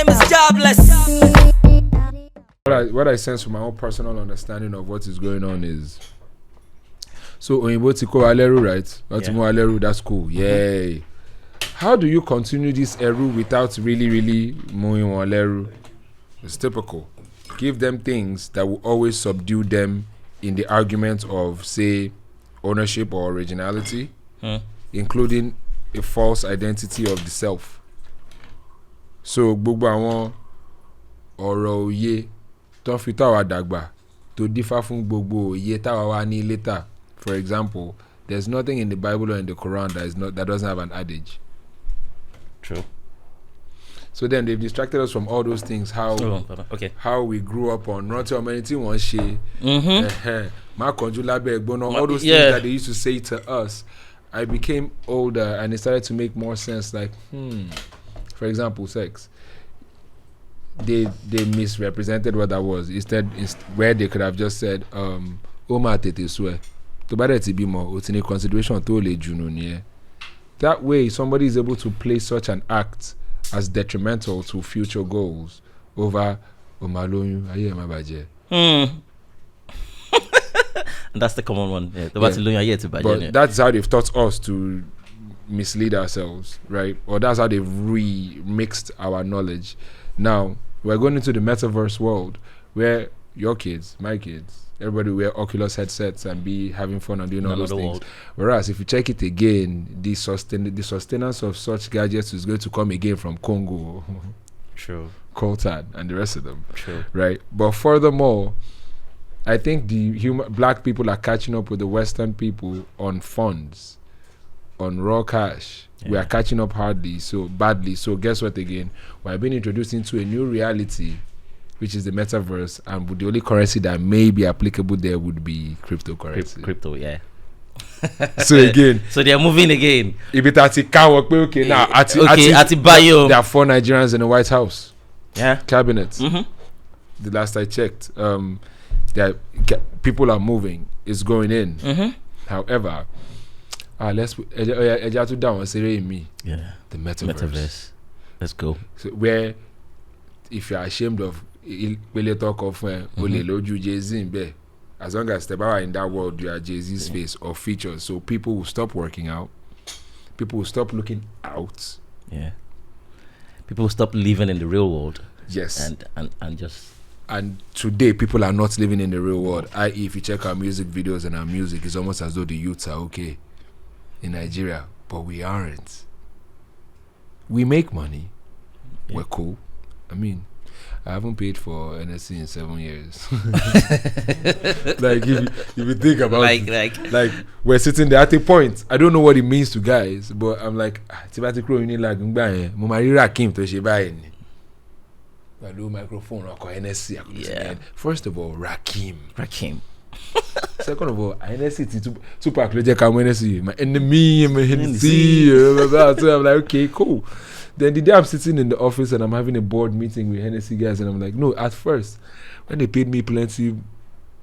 name is jobless. What I sense from my own personal understanding of what is going on is, so Oyinbo ti ko Aleru, right? Aleru, that's cool. Yay. How do you continue this Eru without really moving on Aleru? It's typical. Give them things that will always subdue them in the argument of, say, ownership or originality, including a false identity of the self. So, gbogbo àwọn ọ̀rọ̀ òye tó fi táwa dàgbà tó dífá fún gbogbo òye táwa wá ní later. For example, there's nothing in the Bible or in the Quran that doesn't have an adage. True. So then they've distracted us from all those things. How we grew up on not how many things one share. All those things that they used to say to us. I became older and it started to make more sense. Like, for example, sex. They misrepresented what that was. Instead, where they could have just said, Oma tete swe. To bade ti bimo, otini consideration to le juno niye. That way, somebody is able to play such an act as detrimental to future goals over Omaloyun aye ma baje. That's the common one. Yeah. But that's how they've taught us to mislead ourselves, right? Or that's how they've remixed our knowledge. Now, we're going into the metaverse world where your kids, my kids, everybody wear Oculus headsets and be having fun and doing all those things. World. Whereas if you check it again, the sustenance of such gadgets is going to come again from Congo, True, Coltan, and the rest of them. True, right? But furthermore, I think the black people are catching up with the Western people on funds, on raw cash. Yeah. We are catching up badly. So guess what again? We're being introduced into a new reality, which is the metaverse, and the only currency that may be applicable there would be cryptocurrency. Crypto, yeah. So again, so they are moving again. If it okay now, there are 4 Nigerians in the White House. Yeah, cabinet. The last I checked, people are moving. It's going in. However, let's down say me. Yeah, the metaverse. Let's go. So where, if you are ashamed of talk of Jay-Z, as long as they are in that world, you are Jay-Z's face or features. So people will stop working out. People will stop looking out. Yeah. People will stop living in the real world. Yes. And just. And today, people are not living in the real world. I.e., if you check our music videos and our music, it's almost as though the youths are okay in Nigeria, but we aren't. We make money. Yeah. We're cool. I mean, I haven't paid for NSC in 7 years. Like if you think about like we're sitting there at a point. I don't know what it means to guys, but I'm like, microphone or NSC. Yeah. First of all, Rakim. Second of all, NSC super NSC. My enemy, my NSC. So I'm like, okay, cool. Then the day I'm sitting in the office and I'm having a board meeting with Hennessy guys, and I'm like, no, at first, when they paid me plenty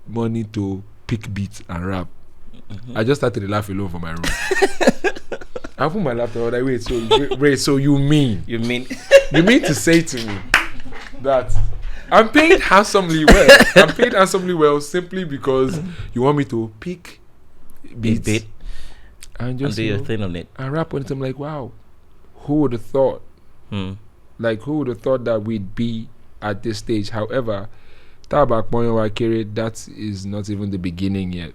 money to pick beats and rap, I just started to laugh alone for my room. I put my laptop, like, wait, so you mean to say to me that I'm paid handsomely well? I'm paid handsomely well simply because you want me to pick beats and just do your thing on it and rap on it. I'm like, wow. Who would have thought? Like, who would have thought that we'd be at this stage? However, that is not even the beginning yet.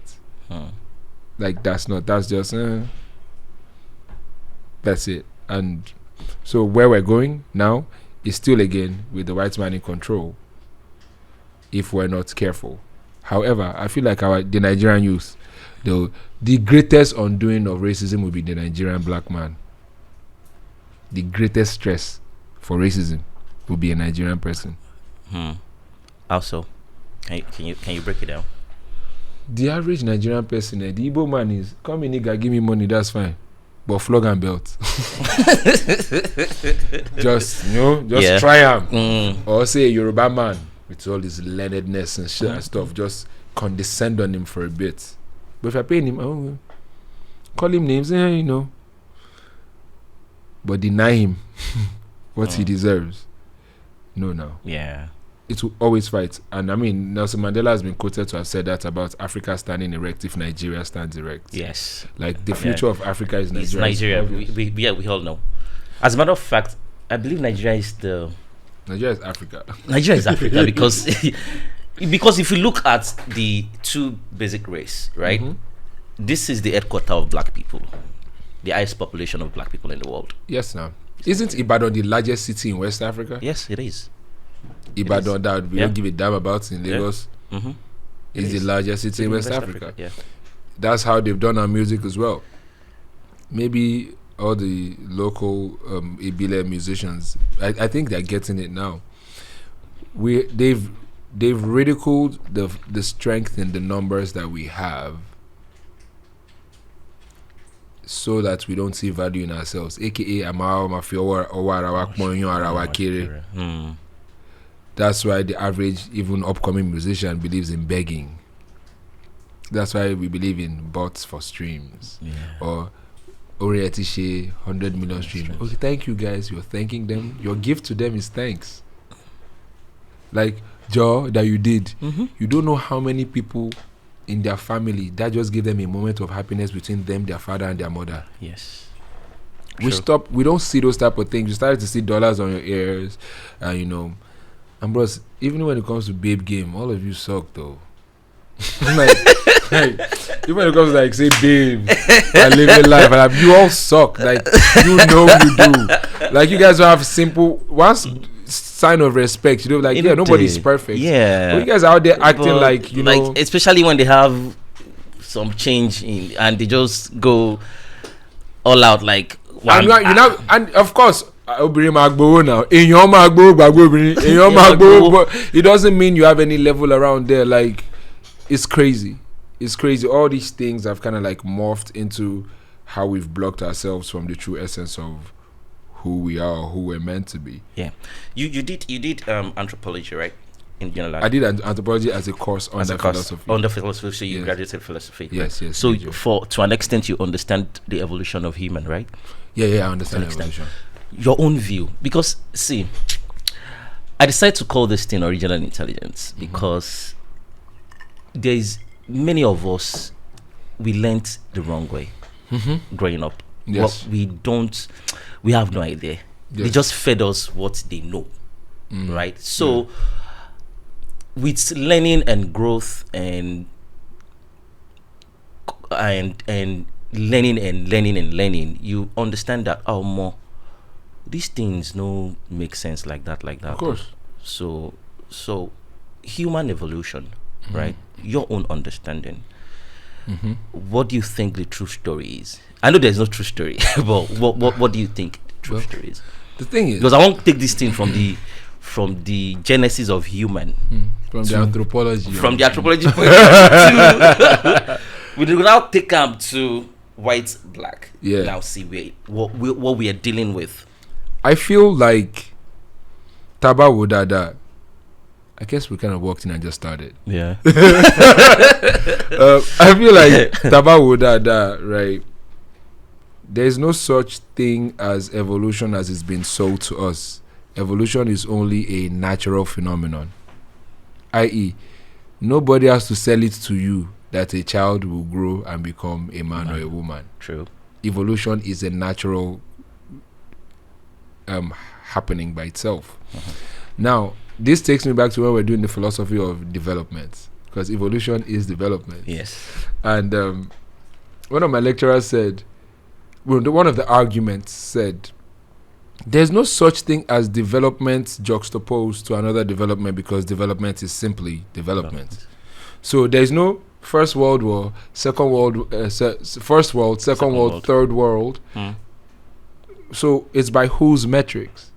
Like, that's just, that's it. And so where we're going now is still, again, with the white man in control, if we're not careful. However, I feel like the Nigerian youth, the greatest undoing of racism will be the Nigerian black man. The greatest stress for racism will be a Nigerian person. Also, can you break it down? The average Nigerian person, the Igbo man is, come in, nigga, give me money, that's fine. But flog and belt. just try him. Or say a Yoruba man with all his learnedness and shit and stuff, just condescend on him for a bit. But if I pay him, call him names, but deny him what he deserves. No, now. Yeah. It will always fight. And I mean, Nelson Mandela has been quoted to have said that about Africa standing erect if Nigeria stands erect. Yes. Like the future of Africa is Nigeria. It's Nigeria. We all know. As a matter of fact, I believe Nigeria is Africa. Nigeria is Africa because because if you look at the two basic race, right? This is the headquarter of black people, the highest population of black people in the world. Yes, now. Isn't Ibadan the largest city in West Africa? Yes, it is. Ibadan, that we don't give a damn about in Lagos, is the largest city in West Africa. Yeah. That's how they've done our music as well. Maybe all the local Ibile musicians, I think they're getting it now. They've ridiculed the strength in the numbers that we have, so that we don't see value in ourselves. AKA That's why the average, even upcoming musician, believes in begging. That's why we believe in bots for streams. Or Orietishe, 100 million streams. Okay, thank you guys. You're thanking them. Your gift to them is thanks. Like Joe that you did. You don't know how many people in their family that just gave them a moment of happiness between them, their father, and their mother. Yes. We don't see those type of things. You started to see dollars on your ears, and bros, even when it comes to babe game, all of you suck though. like, even when it comes to say babe, I live a life, and you all suck. Like you do. Like you guys don't have simple sign of respect. Nobody's perfect. Yeah. But you guys are out there acting like especially when they have some change in and they just go all out like. And of course. But it doesn't mean you have any level around there. Like it's crazy. All these things have kind of like morphed into how we've blocked ourselves from the true essence of who we are or who we're meant to be. Yeah. You did anthropology, right? In general. I did anthropology as a course under philosophy. Under philosophy, so you graduated philosophy. Yes, right? yes. So to an extent you understand the evolution of human, right? Yeah, I understand evolution. Your own view, because see, I decided to call this thing original intelligence because there is many of us we learnt the wrong way growing up. Yes. We have no idea. Yes. They just fed us what they know, right? So with learning and growth and learning, you understand that more. These things no make sense like that. Of course. So human evolution, right? Your own understanding. What do you think the true story is? I know there's no true story, but what do you think the true story is? The thing is, because I won't take this thing from the genesis of human, from the anthropology point of view. We do now take them to white, black. Yeah. Now see what we are dealing with. I feel like Taba Wodada. I guess we kind of walked in and just started. Yeah. I feel like Taba Wodada, right? There's no such thing as evolution as it's been sold to us. Evolution is only a natural phenomenon. I.e., nobody has to sell it to you that a child will grow and become a man or a woman. True. Evolution is a natural happening by itself. Now, this takes me back to when we're doing the philosophy of development, because evolution is development. Yes. And one of my lecturers said, one of the arguments said, there's no such thing as development juxtaposed to another development, because development is simply development. So there's no First World War, Second World, First World, Second World, Third World. So it's by whose metrics?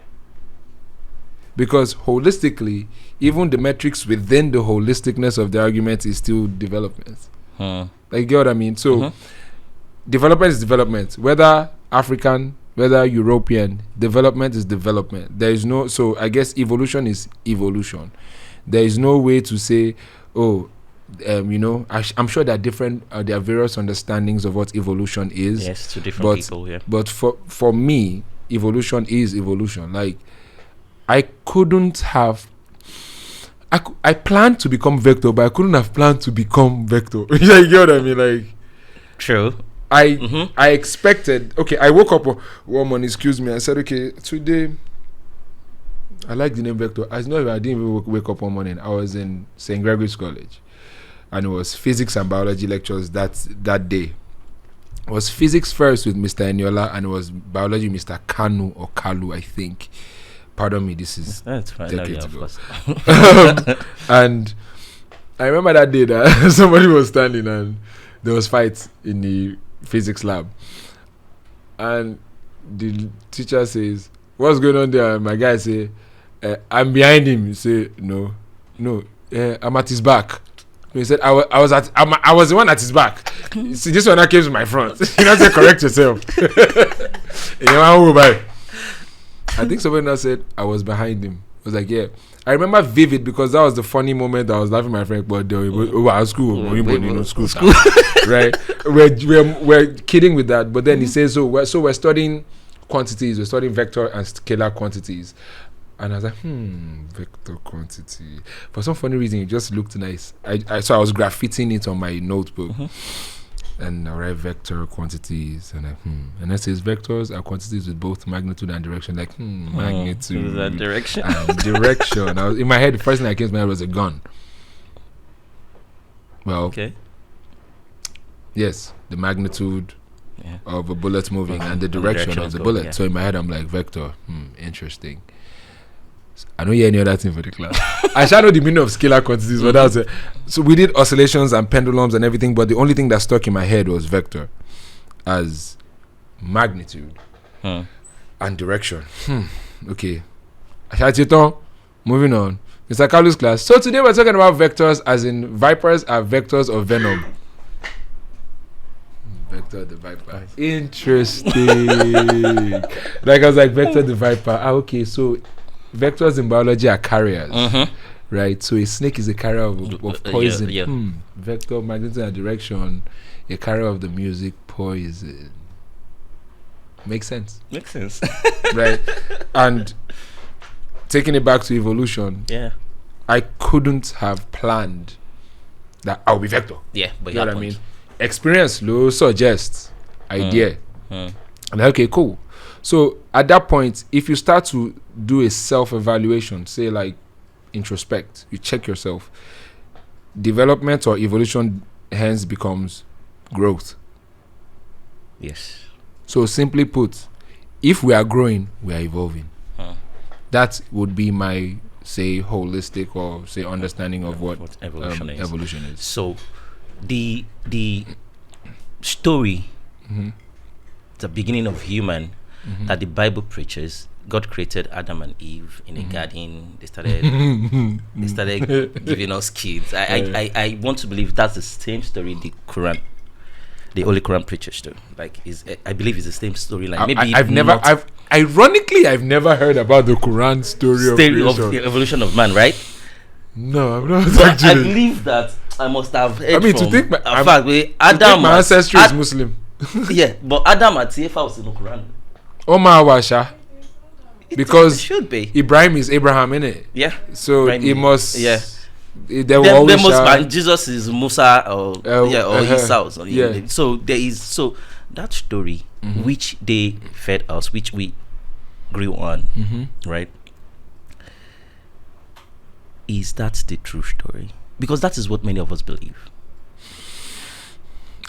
Because holistically, even the metrics within the holisticness of the argument is still development. Like, you get what I mean? So development is development. Whether African, whether European, development is development. There is no, so I guess evolution is evolution. There is no way to say, I'm sure there are different, there are various understandings of what evolution is. Yes, to different people, yeah. But for me, evolution is evolution. Like, I couldn't have. I planned to become vector, but I couldn't have planned to become vector. You get what I mean? Like, True. I expected. Okay, I woke up one morning. Excuse me. I said, okay, today. I like the name vector. I know I didn't even wake up one morning. I was in St. Gregory's College, and it was physics and biology lectures that day. It was physics first with Mr. Eniola, and it was biology Mr. Kanu or Kalu, I think. Pardon me, this is That's fine. decades ago. And I remember that day that somebody was standing and there was fights in the physics lab, and the teacher says, "What's going on there?" And my guy say, "I'm behind him." He say, "No, I'm at his back." He said, I was the one at his back. See, this one that came to my front." You know, say, "Correct yourself." I think somebody else said I was behind him. I was like, yeah. I remember vivid because that was the funny moment that I was laughing at my friend. But school, right? We're kidding with that. But then he says, we're studying quantities. We're studying vector and scalar quantities. And I was like, vector quantity. For some funny reason, it just looked nice. So I was graffitiing it on my notebook. And I write vector quantities, and and that says vectors are quantities with both magnitude and direction. Like magnitude and direction. And direction. I was in my head. The first thing that came to my head was a gun. Well, okay. Yes, the magnitude of a bullet moving and the direction of the bullet. Yeah. So in my head, I'm like vector. Interesting. I don't hear any other thing for the class. I shall know the meaning of scalar quantities, but that's it. So we did oscillations and pendulums and everything, but the only thing that stuck in my head was vector as magnitude and direction. Okay. Moving on. Mr. Carlos class. So today we're talking about vectors as in vipers are vectors of venom. Vector the viper. Interesting. Like I was like, vector the viper. Okay, so vectors in biology are carriers, right? So a snake is a carrier of poison. Vector, magnitude, and direction, a carrier of the music poison. Makes sense. Right? And taking it back to evolution, I couldn't have planned that I'll be vector. Yeah, but you know what I mean? Experience low suggests idea. And okay, cool. So at that point, if you start to do a self-evaluation, say like introspect, you check yourself, development or evolution hence becomes growth. Yes. So simply put, if we are growing, we are evolving. That would be my, say, holistic or say understanding of what evolution is. So the story, the beginning of human, that the Bible preaches, God created Adam and Eve in a garden. They started giving us kids. I want to believe that's the same story the Quran, the Holy Quran preaches too. Like, I believe it's the same storyline. Maybe I've never heard about the Quran story of the evolution of man, right? No, I'm not. But I believe that I must have heard. I mean, to think my ancestry is Muslim. Yeah, but Adam and Eve was in the Quran. Omar Washa, because it should be. Ibrahim is Abraham, innit? Yeah. So it must. Yeah. There must and Jesus is Musa or Isa. So there is that story which they fed us, which we grew on, right? Is that the true story? Because that is what many of us believe.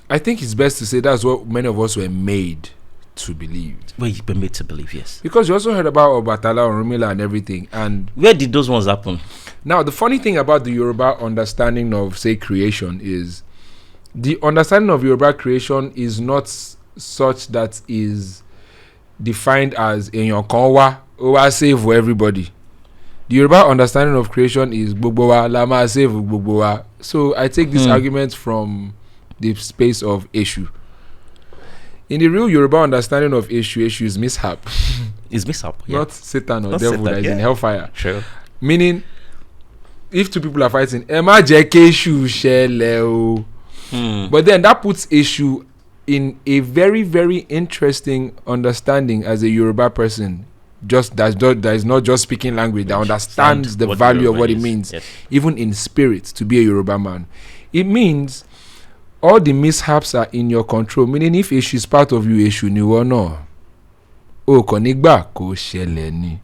I think it's best to say that's what many of us were made to believe. Well, you've been made to believe, yes. Because you also heard about Obatala, Orunmila and everything. And where did those ones happen? Now, the funny thing about the Yoruba understanding of, say, creation is the understanding of Yoruba creation is not such that is defined as Eyan Kanwa, Owa save for everybody. The Yoruba understanding of creation is Gbogbowa, Lama save Gbogbowa. So I take this argument from the space of Eshu. In the real Yoruba understanding of Eshu is mishap. Is mishap, not Satan or devil that is in hellfire. True. Meaning, if two people are fighting, Emma Eshu shele. But then that puts Eshu in a very, very interesting understanding as a Yoruba person. that is not just speaking language, that understands the value of what it means, even in spirit, to be a Yoruba man. It means all the mishaps are in your control. Meaning, if issue is part of you, issue ni wo no. O konigba ko shele ni.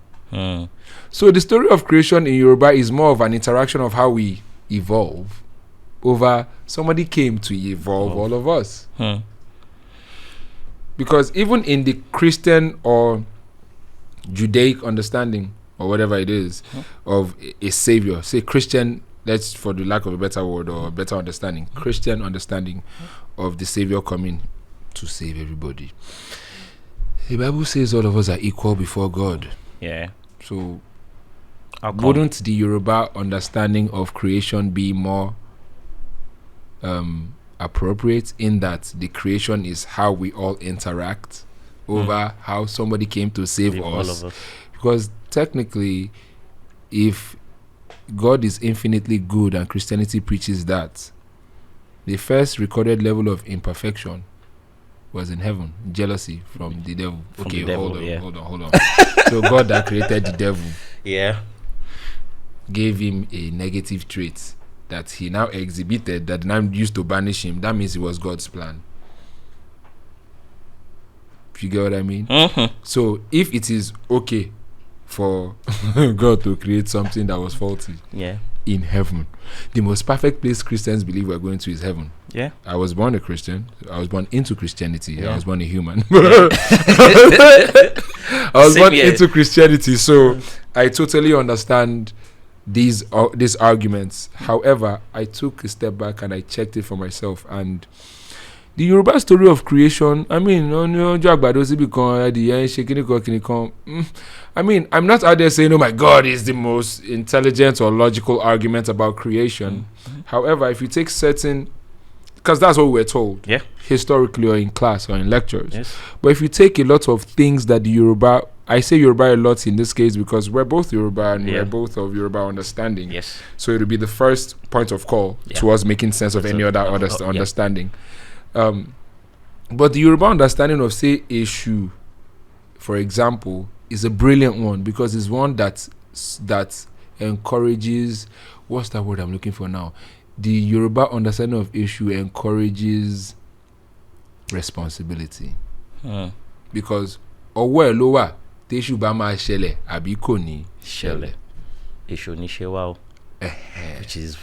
So the story of creation in Yoruba is more of an interaction of how we evolve over somebody came to evolve all of us. Because even in the Christian or Judaic understanding or whatever it is of a savior, say Christian, that's for the lack of a better word or a better understanding, Christian understanding of the savior coming to save everybody. The Bible says all of us are equal before God. Yeah. So wouldn't the Yoruba understanding of creation be more appropriate, in that the creation is how we all interact over how somebody came to save us? All of us. Because technically, if God is infinitely good and Christianity preaches that, the first recorded level of imperfection was in heaven, jealousy from the devil. Hold on. So God that created the devil, gave him a negative trait that he now exhibited, that now used to banish him. That means it was God's plan. If you get what I mean? So if it is okay for God to create something that was faulty in heaven, the most perfect place Christians believe we're going to is heaven. I was born a Christian. I was born into Christianity. I was born a human. I was born into Christianity, so I totally understand these arguments. However, I took a step back and I checked it for myself, and the Yoruba story of creation, I mean, I'm not out there saying, oh my God, is the most intelligent or logical argument about creation. However, if you take certain, because that's what we were told historically or in class or in lectures, but if you take a lot of things that the Yoruba, I say Yoruba a lot in this case because we're both Yoruba and we're both of Yoruba understanding. So it will be the first point of call towards making sense of any other understanding. But the Yoruba understanding of, say, a shoe, for example, is a brilliant one because it's one that encourages, what's that word I'm looking for now? The Yoruba understanding of issue encourages responsibility. Because owo lowa te issue ba ma ṣẹlẹ̀ àbí kò ní ṣẹlẹ̀. Issue ni ṣe wa o. Which is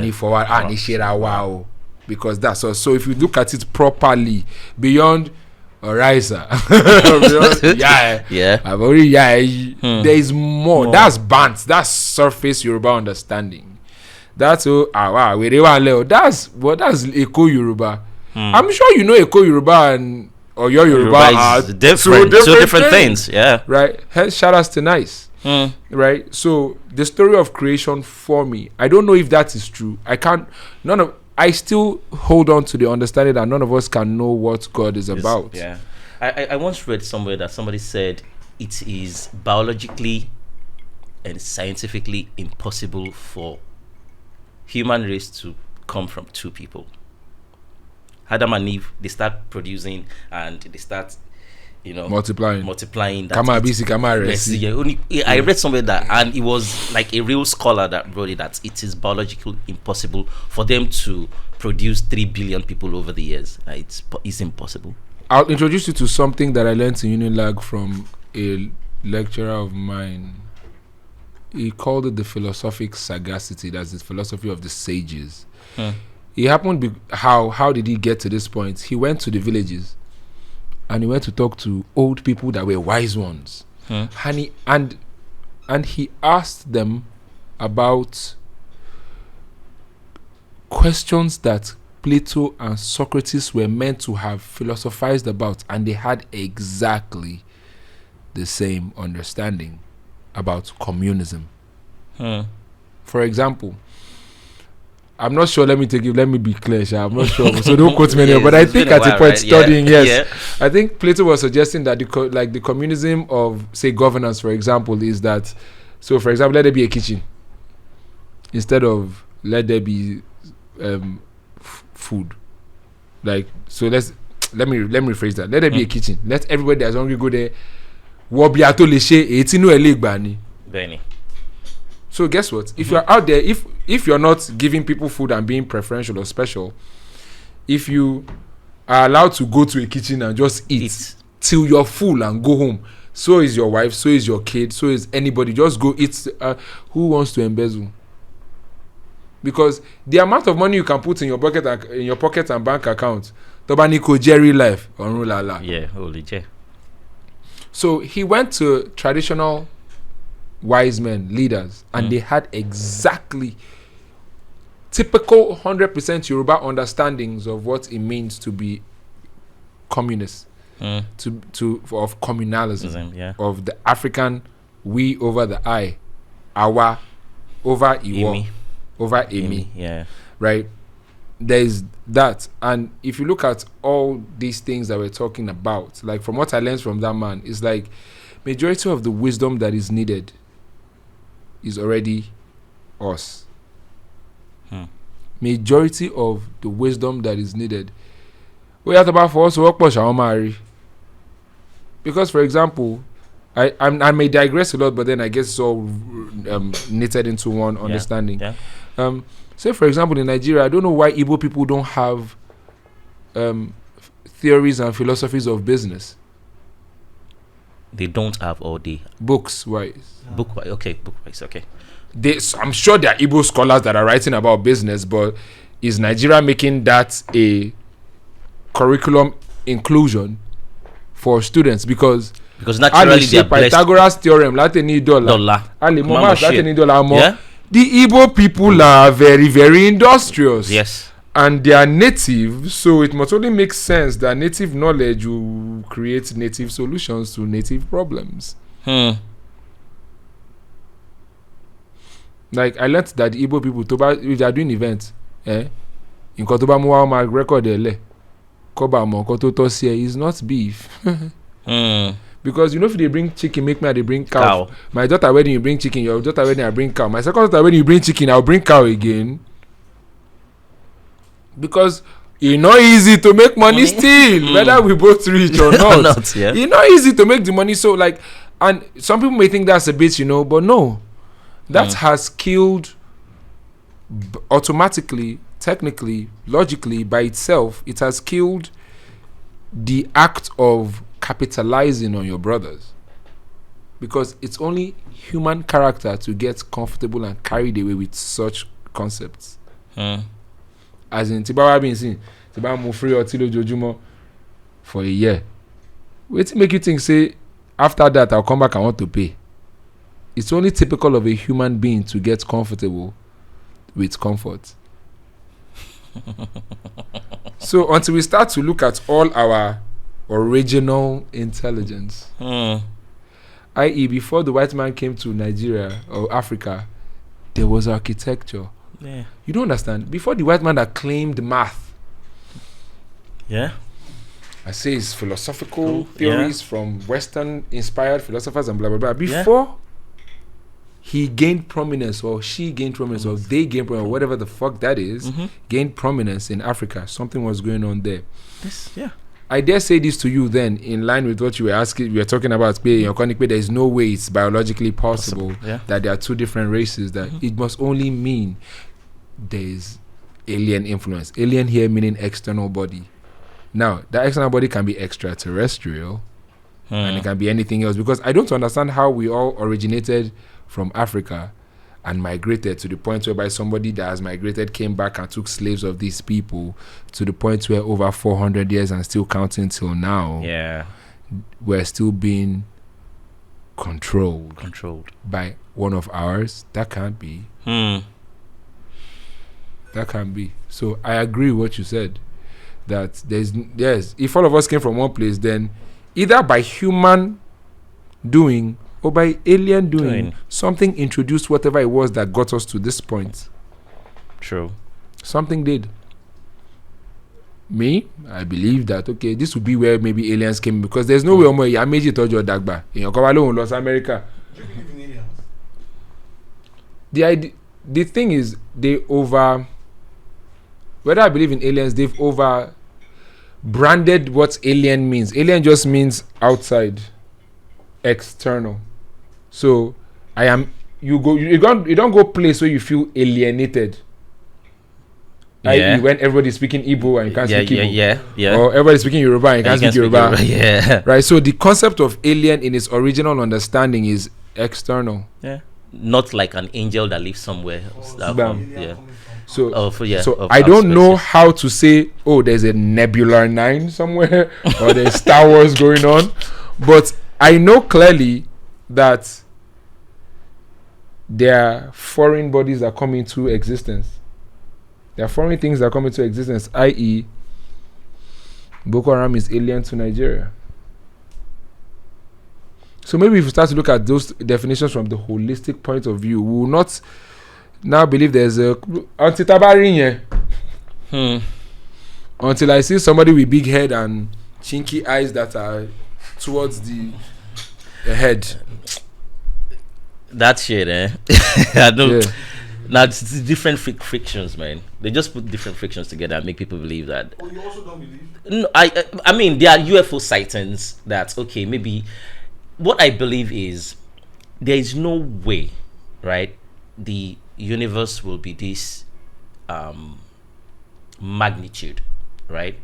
ni forward ni ṣera wa o. Because that's all. So if you look at it properly, beyond Orisa, I've already there is more. That's bant. That's surface Yoruba understanding. That's that's Eko Yoruba. I'm sure you know Eko Yoruba and or your Yoruba are two different things. Right. Hence, shout outs to Nice. Right. So the story of creation for me, I don't know if that is true. I still hold on to the understanding that none of us can know what God is about. I once read somewhere that somebody said it is biologically and scientifically impossible for human race to come from two people. Adam and Eve, they start producing and they start, multiplying. I read somewhere that, and it was like a real scholar that wrote it, that it is biologically impossible for them to produce 3 billion people over the years. It's impossible. I'll introduce you to something that I learned in Unilag from a lecturer of mine. He called it the philosophic sagacity. That's the philosophy of the sages. He happened how did he get to this point? He went to the villages and he went to talk to old people that were wise ones. And he asked them about questions that Plato and Socrates were meant to have philosophized about, and they had exactly the same understanding about communism. For example, I'm not sure, let me be clear, I'm not sure, so don't quote me, but I think at a point studying, I think Plato was suggesting that the communism of, say, governance, for example, is that, so for example, let there be a kitchen instead of let there be food. Like, so let me rephrase that. Let there be a kitchen. Let everybody that's hungry go there, wọ bí a tó lè ṣe èyí tí inú ẹ lè gbà ni. Benny. So guess what? If you're out there, if you're not giving people food and being preferential or special, if you are allowed to go to a kitchen and just eat till you're full and go home, so is your wife, so is your kid, so is anybody. Just go eat. Who wants to embezzle? Because the amount of money you can put in your pocket and bank account, Tobaniko Jerry life, Onrulala. Yeah, holy J. So he went to traditional wise men, leaders, and they had exactly typical 100% Yoruba understandings of what it means to be communist, of communalism, of the African we over the I, Awa over Iwo, over Emi, right? There is that, and if you look at all these things that we're talking about, like from what I learned from that man, is like majority of the wisdom that is needed is already us. Majority of the wisdom that is needed, we have about for us to work because, for example, I may digress a lot, but then I guess it's all knitted into one understanding. Say, for example, in Nigeria, I don't know why Igbo people don't have theories and philosophies of business. They don't have all the books-wise. Book-wise, okay. I'm sure there are Igbo scholars that are writing about business, but is Nigeria making that a curriculum inclusion for students? Because naturally they are blessed. Pythagoras theorem, dollar. The Igbo people are very, very industrious. Yes. And they are native, so it must only make sense that native knowledge will create native solutions to native problems. Like, I learned that the Igbo people, if they are doing events, in Kotoba Muwa record is not beef. Because you know, if they bring chicken, make me they bring cow. My daughter wedding, you bring chicken. Your daughter wedding, I bring cow. My second daughter wedding, you bring chicken, I'll bring cow again. Because it's not easy to make money still, whether we both rich or not. It's not easy to make the money. So like, and some people may think that's a bit, but no, that has killed automatically, technically, logically by itself. It has killed the act of capitalizing on your brothers, because it's only human character to get comfortable and carried away with such concepts. As in Tibawa being seen, Tibawa move free or Tilo Jojumo for a year. Wait to make you think, say, after that I'll come back, I want to pay. It's only typical of a human being to get comfortable with comfort. So until we start to look at all our original intelligence, i.e. before the white man came to Nigeria or Africa, there was architecture. You don't understand. Before the white man that claimed math, I say it's philosophical theories from Western inspired philosophers and blah blah blah. Before he gained prominence, or she gained prominence, or they gained prominence, or whatever the fuck that is, gained prominence in Africa, something was going on there. I dare say this to you then, in line with what you were asking, we were talking about, there is no way it's biologically possible that there are two different races, that it must only mean there is alien influence. Alien here meaning external body. Now, that external body can be extraterrestrial, and it can be anything else, because I don't understand how we all originated from Africa and migrated to the point whereby somebody that has migrated came back and took slaves of these people, to the point where over 400 years and still counting till now, we're still being controlled by one of ours. That can't be. That can't be. So I agree with what you said, that if all of us came from one place, then either by human doing or by alien doing, something introduced whatever it was that got us to this point. True. Something did. Me, I believe that, okay, this would be where maybe aliens came, because there's no way I made you told your dagba in Los America. Do you believe in aliens? The thing is, whether I believe in aliens, they've over branded what alien means. Alien just means outside, external. So I am. You don't go place where you feel alienated. I.e. when everybody's speaking Igbo and you can't speak Igbo. Yeah. Or everybody's speaking Yoruba and you can't speak Yoruba. Yeah. Right. So the concept of alien in its original understanding is external. Yeah. Not like an angel that lives somewhere. Yeah. So, so I don't know how to say, oh, there's a Nebula 9 somewhere or there's Star Wars going on, but I know clearly that there are foreign bodies that come into existence. There are foreign things that come into existence, i.e., Boko Haram is alien to Nigeria. So maybe if we start to look at those definitions from the holistic point of view, we will not now believe there's a until I see somebody with big head and chinky eyes that are towards the head. That shit, I don't. Yeah. Now it's different frictions, man. They just put different frictions together and make people believe that. Oh, you also don't believe? No, I mean there are UFO sightings that okay, maybe. What I believe is there is no way, right? The universe will be this magnitude, right?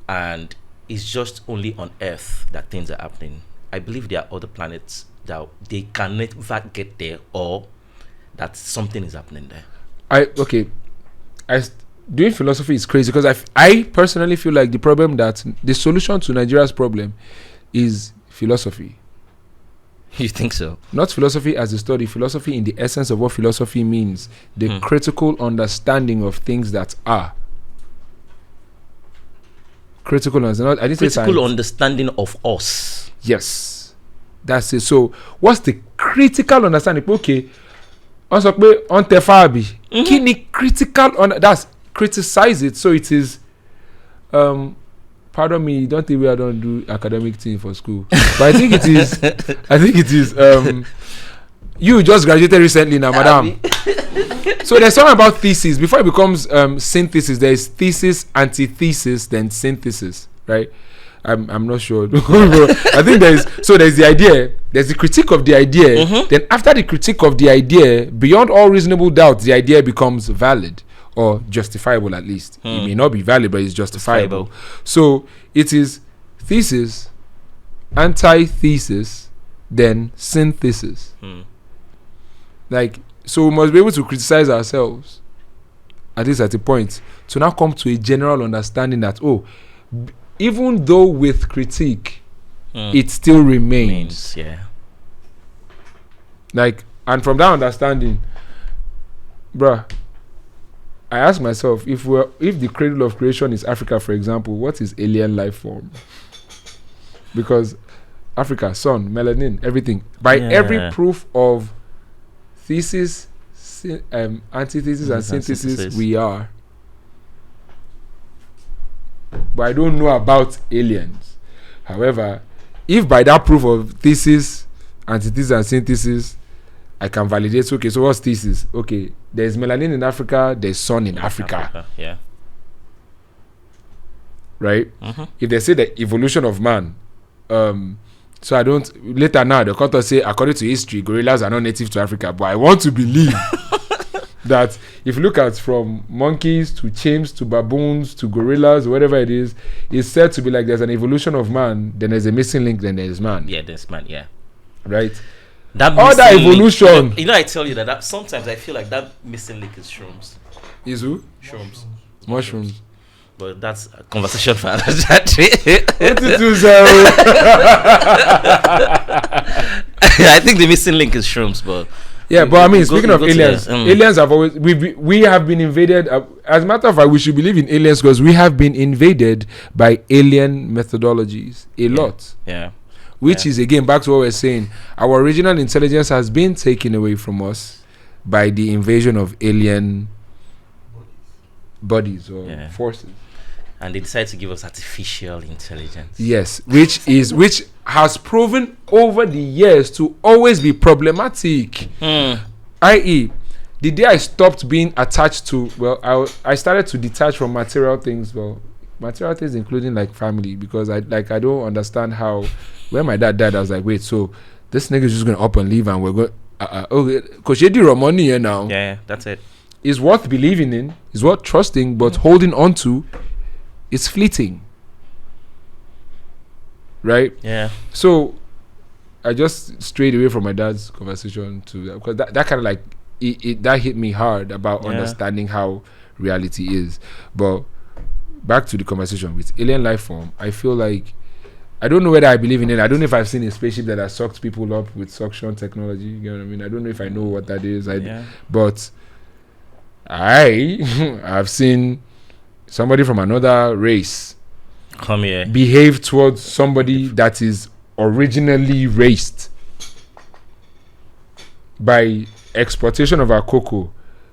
And it's just only on Earth that things are happening. I believe there are other planets that they can never get there, or that something is happening there. Doing philosophy is crazy because I personally feel like the solution to Nigeria's problem is philosophy. You think so? Not philosophy as a study, philosophy in the essence of what philosophy means, the critical understanding of things that are. Critical understanding of us. Yes, that's it. So, what's the critical understanding? Okay, also on tefabi. Kini critical that's criticize it. So it is. Pardon me, don't think I don't do academic thing for school, but I think it is. You just graduated recently now, madam. So there's something about thesis. Before it becomes synthesis, there is thesis, antithesis, then synthesis, right? I'm not sure. I think there's the idea, there's the critique of the idea. Then after the critique of the idea, beyond all reasonable doubt, the idea becomes valid or justifiable at least. It may not be valid, but it's justifiable. So it is thesis, antithesis, then synthesis. Like, so we must be able to criticize ourselves, at least at a point, to now come to a general understanding that, even though with critique, it still remains. Yeah. Like, and from that understanding, bruh, I ask myself, if the cradle of creation is Africa, for example, what is alien life form? Because Africa, sun, melanin, everything. By every proof of thesis, antithesis, and synthesis, we are. But I don't know about aliens. However, if by that proof of thesis, antithesis, and synthesis, I can validate, okay, so what's thesis? Okay, there's melanin in Africa, there's sun in Africa. Yeah. Right? If they say the evolution of man, so I don't, later now, the author say, according to history, gorillas are not native to Africa, but I want to believe that if you look at from monkeys to chimps to baboons to gorillas, whatever it is, it's said to be like there's an evolution of man, then there's a missing link, then there's man. Yeah, there's man, yeah. Right? That evolution. Link, I tell you that sometimes I feel like that missing link is shrooms. Is who? Shrooms. Mushrooms. But that's a conversation for another day. I think the missing link is shrooms, but yeah, but I mean, speaking of aliens, aliens have always we have been invaded. As a matter of fact, we should believe in aliens because we have been invaded by alien methodologies a lot. Yeah. Which is again back to what we're saying. Our original intelligence has been taken away from us by the invasion of alien bodies or forces. And they decided to give us artificial intelligence. Yes, which has proven over the years to always be problematic. I.e., the day I stopped being attached to, I started to detach from material things. Material things including like family, because I don't understand how when my dad died, I was like, wait, so this nigga's just gonna up and leave and we're going okay, cause she did money here now. Yeah, that's it. It's worth believing in, it's worth trusting, but holding on to, it's fleeting. Right? Yeah. So I just strayed away from my dad's conversation to that, because that kind of like it that hit me hard about understanding how reality is. But back to the conversation with alien life form, I feel like I don't know whether I believe in it. I don't know if I've seen a spaceship that has sucked people up with suction technology. You know what I mean? I don't know if I know what that is. But I've seen somebody from another race come here, behave towards somebody that is originally raised by exploitation of our cocoa.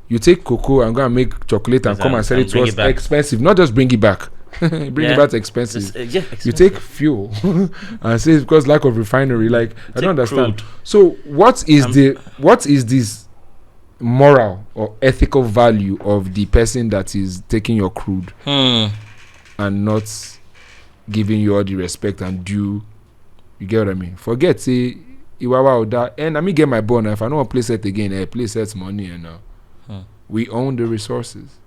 You take cocoa and go and make chocolate and come and sell it to us expensive. Not just bring it back. Bring it back expensive. Expensive. You take fuel and say it's because lack of refinery. Like, I don't understand. Crude. So what is this moral or ethical value of the person that is taking your crude and not giving you all the respect and due? You get what I mean? Forget, say, Iwawa or that, and I mean get my bond. If I don't want to play set again, play set's money and now. We own the resources.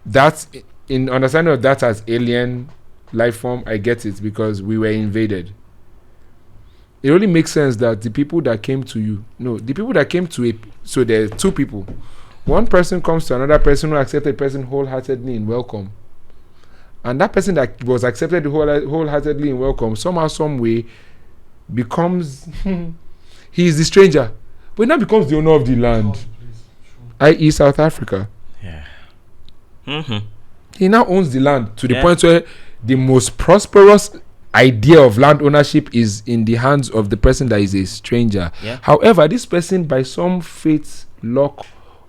That's in understanding of that as alien life form. I get it, because we were invaded. It only makes sense that the people that came to you, the people that came to so there are two people. One person comes to another person who accepted the person wholeheartedly in welcome. And that person that was accepted wholeheartedly in welcome, somehow, some way, becomes he is the stranger, but now becomes the owner of the land, i.e. South Africa. Yeah. He now owns the land to the point where the most prosperous idea of land ownership is in the hands of the person that is a stranger. Yeah. However, this person, by some fate, luck,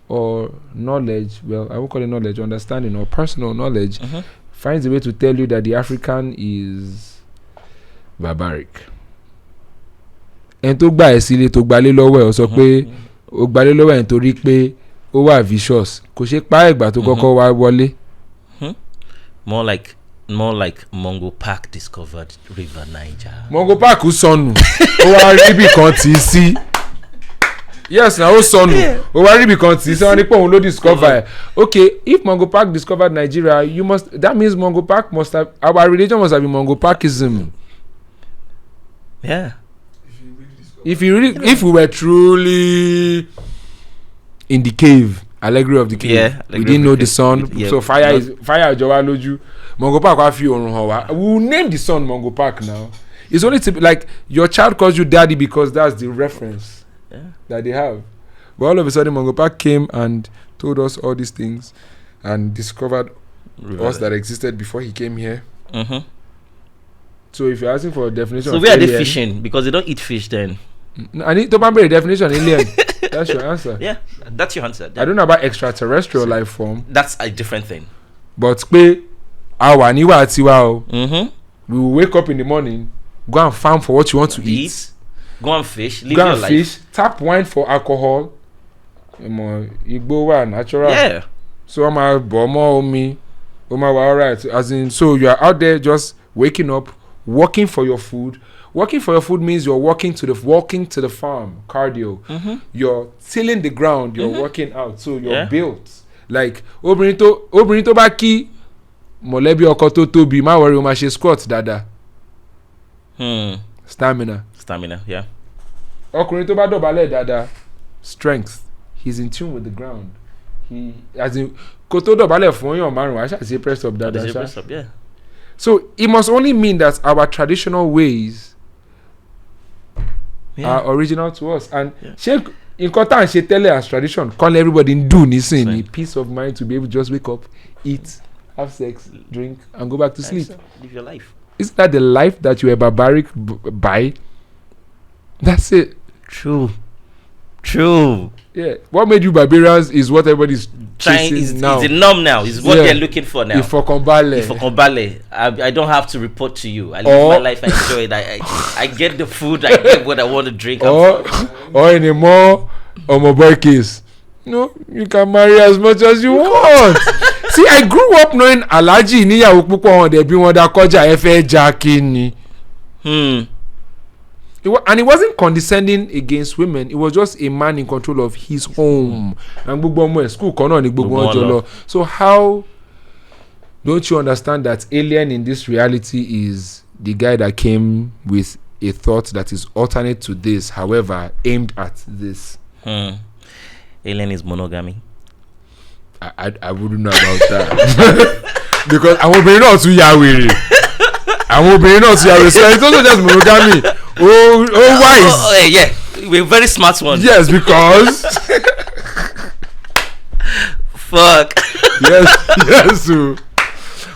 or knowledge, well, I won't call it knowledge, understanding or personal knowledge, finds a way to tell you that the African is barbaric. And tó gbà ẹ́ sílé tó gbalé lọ́wọ́ ẹ̀ ó sọ pé ó gbalé lọ́wọ́ ẹ̀ nítorí pé ó wà vicious, kò ṣe pa ẹ̀gbà tó kọ́kọ́ wá wọlé. More like Mongo Park discovered River Niger. Mongo Park sọnù ó wá rí ibì kan tì í sí. Yes, na ó sọnù ó wá rí ibì kan tì í sí, wọ́n ní pé òun ló discover ẹ̀. Okay, if Mongo Park discovered Nigeria, that means Mongo Park must have, our religion must have been Mongo Parkism. Yeah. If we were truly in the cave, allegory of the cave, we didn't know the sun, so fire Jowa Loju. Mongo Park wa fi orun han wa. We will name the sun Mongo Park now. It's only like your child calls you daddy because that's the reference that they have. But all of a sudden, Mongo Park came and told us all these things and discovered us that existed before he came here. So if you're asking for a definition, so where are they fishing? Because they don't eat fish then. I need to remember a definition, alien. That's your answer. Yeah, that's your answer. I don't know about extraterrestrial life form. That's a different thing. But we will wake up in the morning, go and farm for what you want to eat. Go and fish. Live go your and life. Fish. Tap wine for alcohol. Igbo natural. Yeah. So I'm a bomber me. Alright. As in, so you are out there just waking up, working for your food. Working for your food means you're walking to the farm, cardio. You're tilling the ground, you're working out, so you're built. Like obìnrin tó bá kí mọ̀lẹ́bí ọkọ tó tóbi, má worry, o máa ṣe squat dáadáa. Stamina, yeah. Ọkùnrin tó bá dọ̀bálẹ̀ dáadáa, strength. He's in tune with the ground. As in, kó tó dọ̀bálẹ̀ fún yàn márùn-ún, I shall say press up dáadáa. Press up, yeah. So it must only mean that our traditional ways are original to us, and nǹkan tá à ń ṣe tẹ́lẹ̀ as tradition, call everybody do nísìnyí, peace of mind to be able to just wake up, eat, have sex, drink, and go back to sleep. Live your life. Isn't that the life that you were barbaric by? That's it. True. Yeah. What made you barbarians is what everybody's chasing now. It's the norm now. It's what they're looking for now. Ifọ̀kànbalẹ̀. I don't have to report to you. I live my life. I enjoy it. I get the food. I get what I want to drink. Or in a more boy case, you can marry as much as you want. See, I grew up knowing Alhaji níyàwó púpọ̀ wọn dẹ̀ bí wọn dá kọjá ẹ fẹ́ já kíni. And it wasn't condescending against women. It was just a man in control of his home. And gbogbo ọmọ ẹ̀ school kan náà ni gbogbo wọn jọ lọ. So how don't you understand that alien in this reality is the guy that came with a thought that is alternate to this, however, aimed at this? Alien is monogamy. I wouldn't know about that. Because àwọn obìnrin náà tún ya wèrè. Àwọn obìnrin náà tún ya wèrè. So it's also just monogamy. Wise. Yeah, we're very smart one. Yes, because fuck. yes. So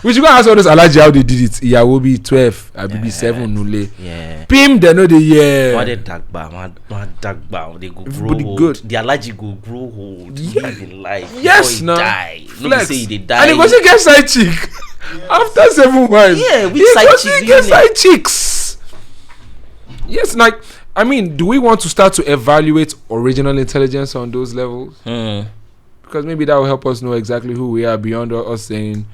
we should go ask all those allergy how they did it. Yeah, will be 12. I will be 7 nule. Yeah. Pim, they know the year. What they dagba, they go grow Really old. good. The allergy go grow old. Yeah. In life. Yes, no. no. Die. No Flex. say they die. And he goes to get side chick. After 7 months. Yeah, with he side goes chicks, to get isn't it? side chicks. Yes, like I mean, do we want to start to evaluate original intelligence on those levels? Because maybe that will help us know exactly who we are beyond us saying,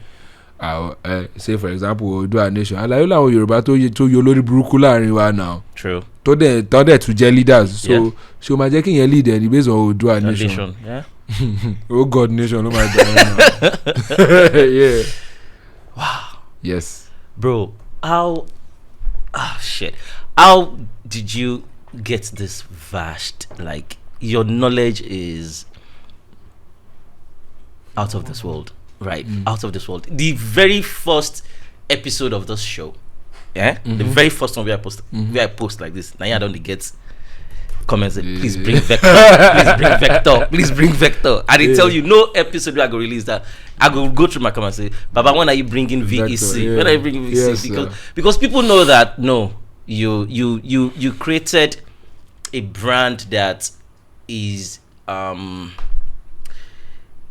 say for example, do our nation. Alayo làwọn Yorùbá tó yọ lórí burúkú láàrin wa now. True. Tó dẹ̀ to jẹ́ leaders. So ṣé o máa jẹ́ kí yẹn lead ẹni based on Oòduà nation. Yeah. Oh God nation, oh my God. Yeah. Wow. Yes. Bro, how did you get this vast, like your knowledge is out of this world, right? Out of this world. The very first episode of this show, the very first one where I post like this, now I don't get comments that please bring vector, please bring vector. I didn't tell you no episode where I go release that. I go through my comments and say, Baba, when are you bringing VEC? When are you bringing VEC? Yes, because people know that you created a brand that is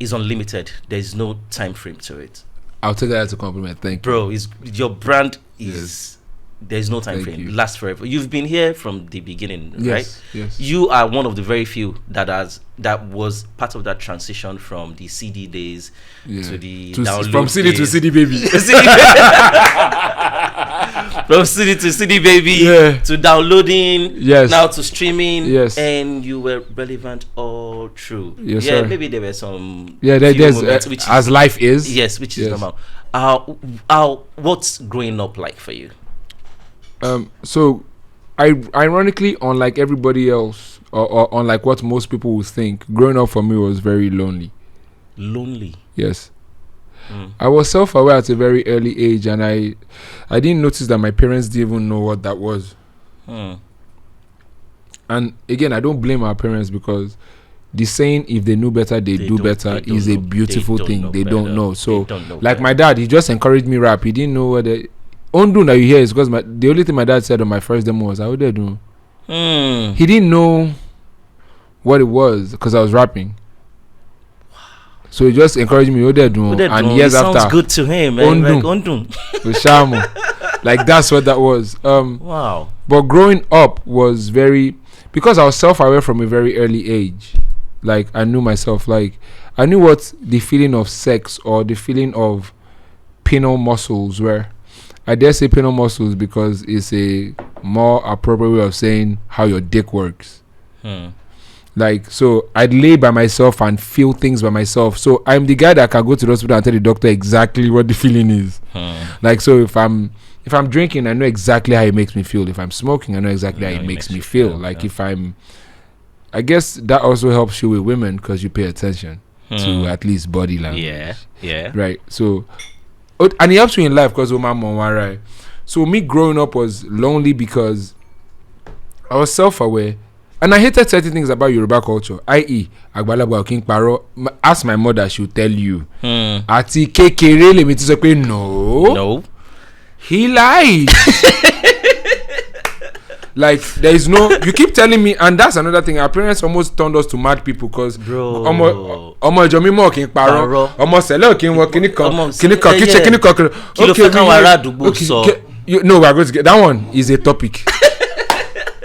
unlimited. There's no time frame to it. I'll take that as a compliment. Thank you. Bro, your brand is there's no time frame. You. Lasts forever. You've been here from the beginning, right? Yes. You are one of the very few that was part of that transition from the CD days to the download from CD days. to CD baby. From CD to CD baby to downloading now to streaming and you were relevant all through. Yes, sir. Maybe there were some there's moments, which as life is. Yes, which is normal. What's growing up like for you? So ironically, unlike everybody else or unlike what most people would think, growing up for me was very lonely. Yes. I was self-aware at a very early age, and I didn't notice that my parents didn't even know what that was. And again, I don't blame our parents, because the saying, if they knew better, they do better, is a beautiful thing. They don't know. So like my dad, he just encouraged me rap. He didn't know what the undo that you hear is because the only thing my dad said on my first demo was, how they do? He didn't know what it was because I was rapping. So he just encouraged me, and years after, sounds good to him. Like that's what that was. Wow. But growing up was because I was self-aware from a very early age. Like I knew myself. Like I knew what the feeling of sex or the feeling of penile muscles were. I dare say penile muscles because it's a more appropriate way of saying how your dick works. Like, so I'd lay by myself and feel things by myself. So I'm the guy that can go to the hospital and tell the doctor exactly what the feeling is. Like, so if I'm drinking, I know exactly how it makes me feel. If I'm smoking, I know exactly how it makes me feel. Like if I guess that also helps you with women because you pay attention to at least body language. Yeah. Right. So, and it helps you in life because my mom, right? So me growing up was lonely because I was self-aware. And I hated certain things about Yoruba culture, i.e., Agbalagba King Paro. Ask my mother, she'll tell you. Ati kekere lemi ti sọ pé no. He lied. Like there is no. You keep telling me, and that's another thing. Our parents almost turned us to mad people because ọmọ ìjọ mímọ́ kì í parọ́, ọmọ sẹlẹ kì í wọ kíní kan kíní kan. Okay, no, we are going to get that one. Is a topic.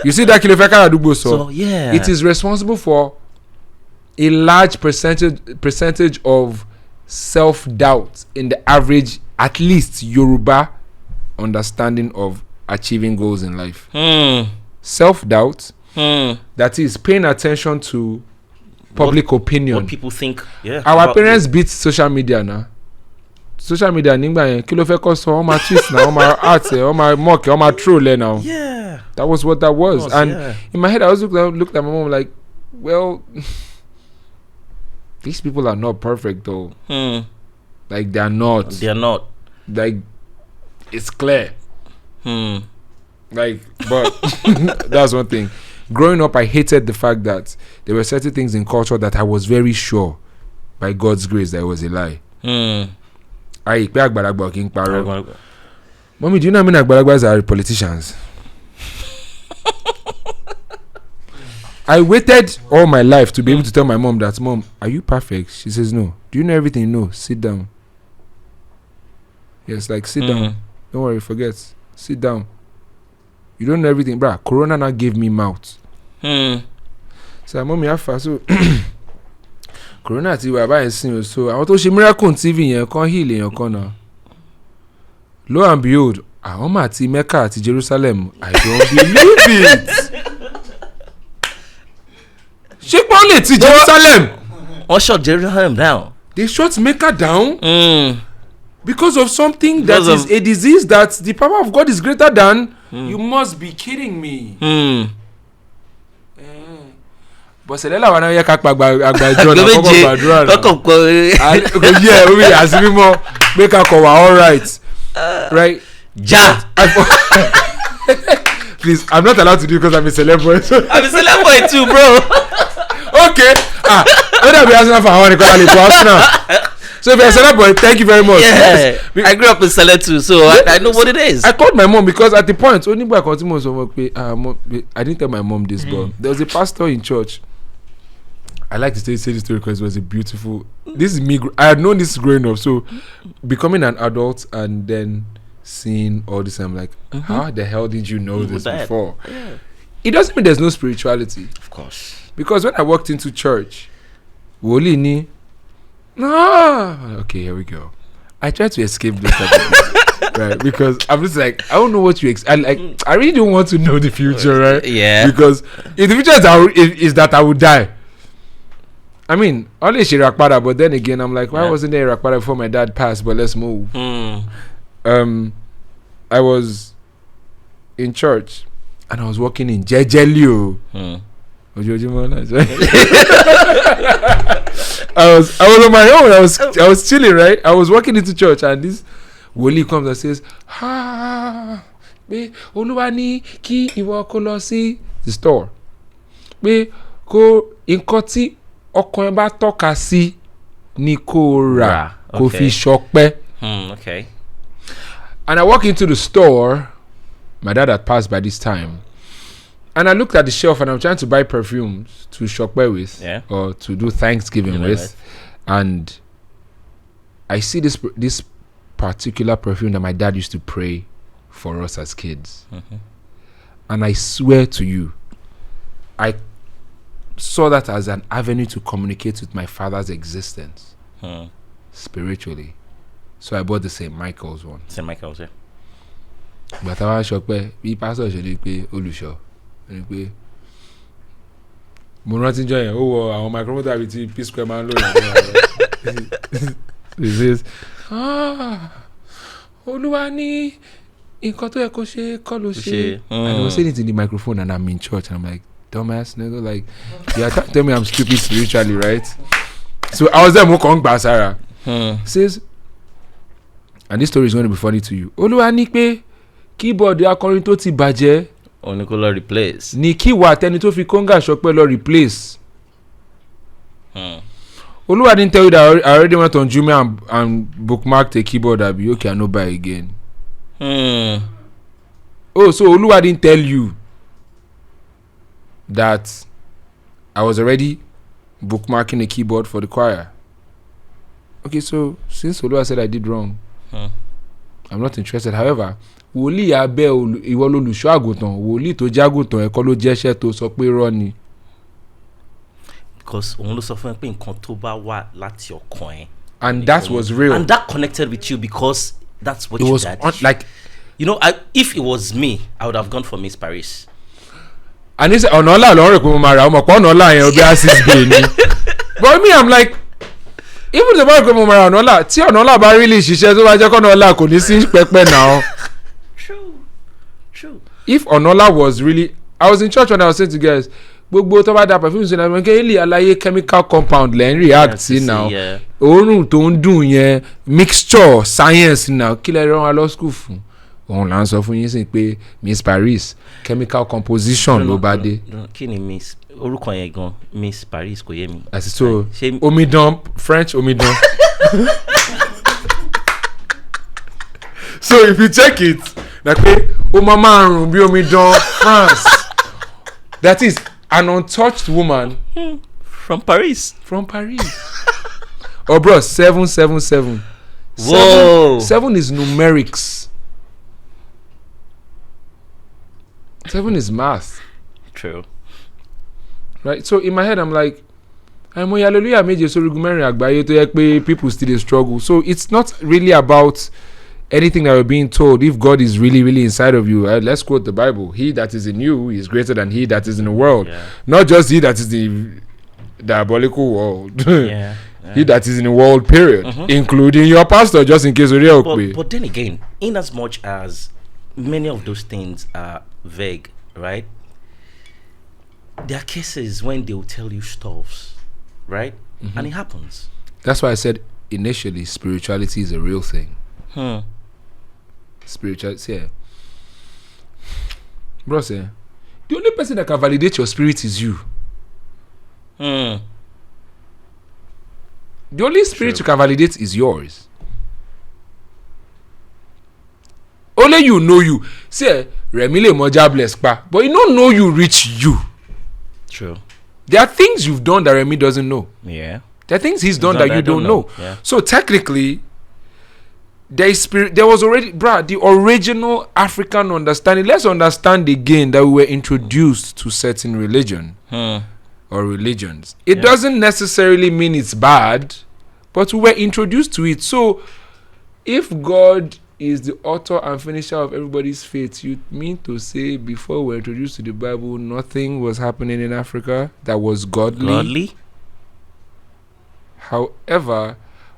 You see that kilofeka adugbo so yeah, it is responsible for a large percentage of self-doubt in the average, at least Yoruba understanding of achieving goals in life. Self-doubt, that is paying attention to public opinion. What people think. Yeah. Our parents beat social media now. Social media nígbà yẹn kí ló fẹ́ kọ́ sọ ọmọ twist now ọmọ art ọmọ mock ọmọ troll now. Yeah. That was what that was. And in my head I was looked at my mom like, well, these people are not perfect though. Like they are not. Like it's clear. Like, but that's one thing. Growing up, I hated the fact that there were certain things in culture that I was very sure, by God's grace, that it was a lie. Mommy, do you know how many Agbalagbas are politicians? I waited all my life to be able to tell my mom that, Mom, are you perfect? She says, no. Do you know everything? No. Sit down. Yes, like, sit down. Don't worry, forget. Sit down. You don't know everything. Bruh, Corona now gave me mouth. So, Mommy, how far? So, Corona ti wà báyìí sin o. So, àwọn tó ṣe miracle on TV yẹn kan heal èèyàn kan náà. Lo and behold, àwọn mà ti Mecca àti Jerusalem. I don't believe it. Ṣé pọ́n lè ti Jerusalem? What shut Jerusalem down? They shut Mecca down because of something that is a disease that the power of God is greater than. You must be kidding me. But Selela wa na yẹ ká pa àgbà ìjọ náà kọ́kọ́ gbàdúrà náà. Kọ́kọ́ yeah, orí àsìbí mọ́ pé ká kọ̀ wá all right. Right? Ja. Please, I'm not allowed to do it because I'm a celeb boy. I'm a celeb boy too, bro. Okay. Let that be Arsenal for our Arsenal. So if you're a celeb boy, thank you very much. Yeah. I grew up in celeb too, so I know what it is. I called my mom because at the point, only by continuous I didn't tell my mom this, but there was a pastor in church. I like to say this story because it was a beautiful. This is me. I had known this growing up, so becoming an adult and then seeing all this, I'm like, how the hell did you know this before? Yeah. It doesn't mean there's no spirituality, of course. Because when I walked into church, okay, here we go. I tried to escape this type of thing, right? Because I'm just like, I don't know what you I really don't want to know the future, right? Yeah. Because if the future is that I would die. I mean, only she Rakpada, but then again, I'm like, why wasn't there Rakpada before my dad passed? But let's move. I was in church and I was walking in Jejelio. I was on my own. I was chilling, right? I was walking into church and this Woli comes and says, be Oluwani ki iwo ko lo si the store. Be ko inkoti ọkàn bá tọ́ka sí ní kó rà kó fi ṣọpẹ́. Okay. And I walk into the store. My dad had passed by this time. And I looked at the shelf and I'm trying to buy perfumes to shopper with or to do Thanksgiving with. And I see this particular perfume that my dad used to pray for us as kids. And I swear to you, I saw that as an avenue to communicate with my father's existence spiritually. So I bought the St. Michael's one. St. Michael's, yeah. But I was shocked bí pastor ṣe ní pé olùṣọ́ ní pé mo rántí jọ yẹn ó wọ àwọn microphone tàbí tí P Square máa ń lò yẹn. He says, Olúwa ní nǹkan tó yẹ kó ṣe kọ́ ló ṣe. And he was saying it in the microphone and I'm in church and I'm like, dumbass nigga, like, yeah, tell me I'm stupid spiritually, right? So I was there, Mokong Basara. Says, and this story is going to be funny to you. Olúwa ní pé keyboard akọrin tó ti bàjẹ́. Òní kó lọ replace. Ní kí wà tẹni tó fi conga ṣọpẹ́ lọ replace. Olúwa didn't tell you that I already went on Jumia and bookmarked a keyboard. I'll be okay, I no buy again. Oh, so Olúwa didn't tell you that I was already bookmarking a keyboard for the choir. Okay, so since Olúwa said I did wrong, I'm not interested. However, wòlíì abẹ́ ìwọ lolùṣọ́ àgùntàn, wòlíì tó jágùntàn ẹ̀kọ́ ló jẹ́ṣẹ́ tó sọ pé irọ́ ni. Because òun ló sọ fún ẹ pé nǹkan tó bá wà láti ọkàn ẹ. And that was real. And that connected with you because that's what you did. Like You know, if it was me, I would have gone for Miss Paris. And he said, ọ̀nà ọ̀la lọ́rùn rẹ̀ pé mo máa ra ọmọ pọ̀ ọ̀nà ọ̀la yẹn bí assist bay ni. But me, I'm like, even the bá rẹ̀ pé mo máa ra ọ̀nà ọ̀la tí ọ̀nà ọ̀la bá really ṣiṣẹ́ tó bá jẹ́ kọ́nà ọ̀la kò ní sí pẹ́pẹ́ náà. True. If ọ̀nà ọ̀la was really, I was in church when I was saying to guys, gbogbo tó bá da perfume sí náà kí ilé àlàyé chemical compound lẹ́ ń react sí now. Òórùn tó ń dùn yẹn mixture science now kí lè rán wa lọ school fún. Òun là ń sọ fún yín sí pé Miss Paris chemical composition ló bá dé. Kí ni Miss orúkọ yẹn gan Miss Paris kò yé mi. Àti so omidan French omidan. So if you check it like pé ó máa máa rùn bí omidan France, that is an untouched woman from Paris. Oh bro, 777. Whoa. 7 is numerics. 7 is math. True. Right? So in my head I'm like, I'm hallelujah méje sórígun mẹ́rin àgbáyé tó yẹ pé people still dey struggle. So it's not really about anything that we're being told. If God is really, really inside of you, let's quote the Bible. He that is in you is greater than he that is in the world. Yeah. Not just he that is the diabolical world. Yeah. He that is in the world, period. Including your pastor, just in case we're But then again, in as much as many of those things are vague, right? There are cases when they will tell you stuffs, right? And it happens. That's why I said initially spirituality is a real thing. Spirituality, yeah. Bro, say, the only person that can validate your spirit is you. The only spirit you can validate is yours. Only you know you. See, Remile Moja bless pa, but you don't know you reach you. True. There are things you've done that Remy doesn't know. Yeah. There are things he's done that you don't know. Yeah. So technically, there is spirit. There was already, the original African understanding. Let's understand again that we were introduced to certain religion or religions. It doesn't necessarily mean it's bad, but we were introduced to it. So, if God is the author and finisher of everybody's faith, you mean to say before we were introduced to the Bible, nothing was happening in Africa that was godly? However,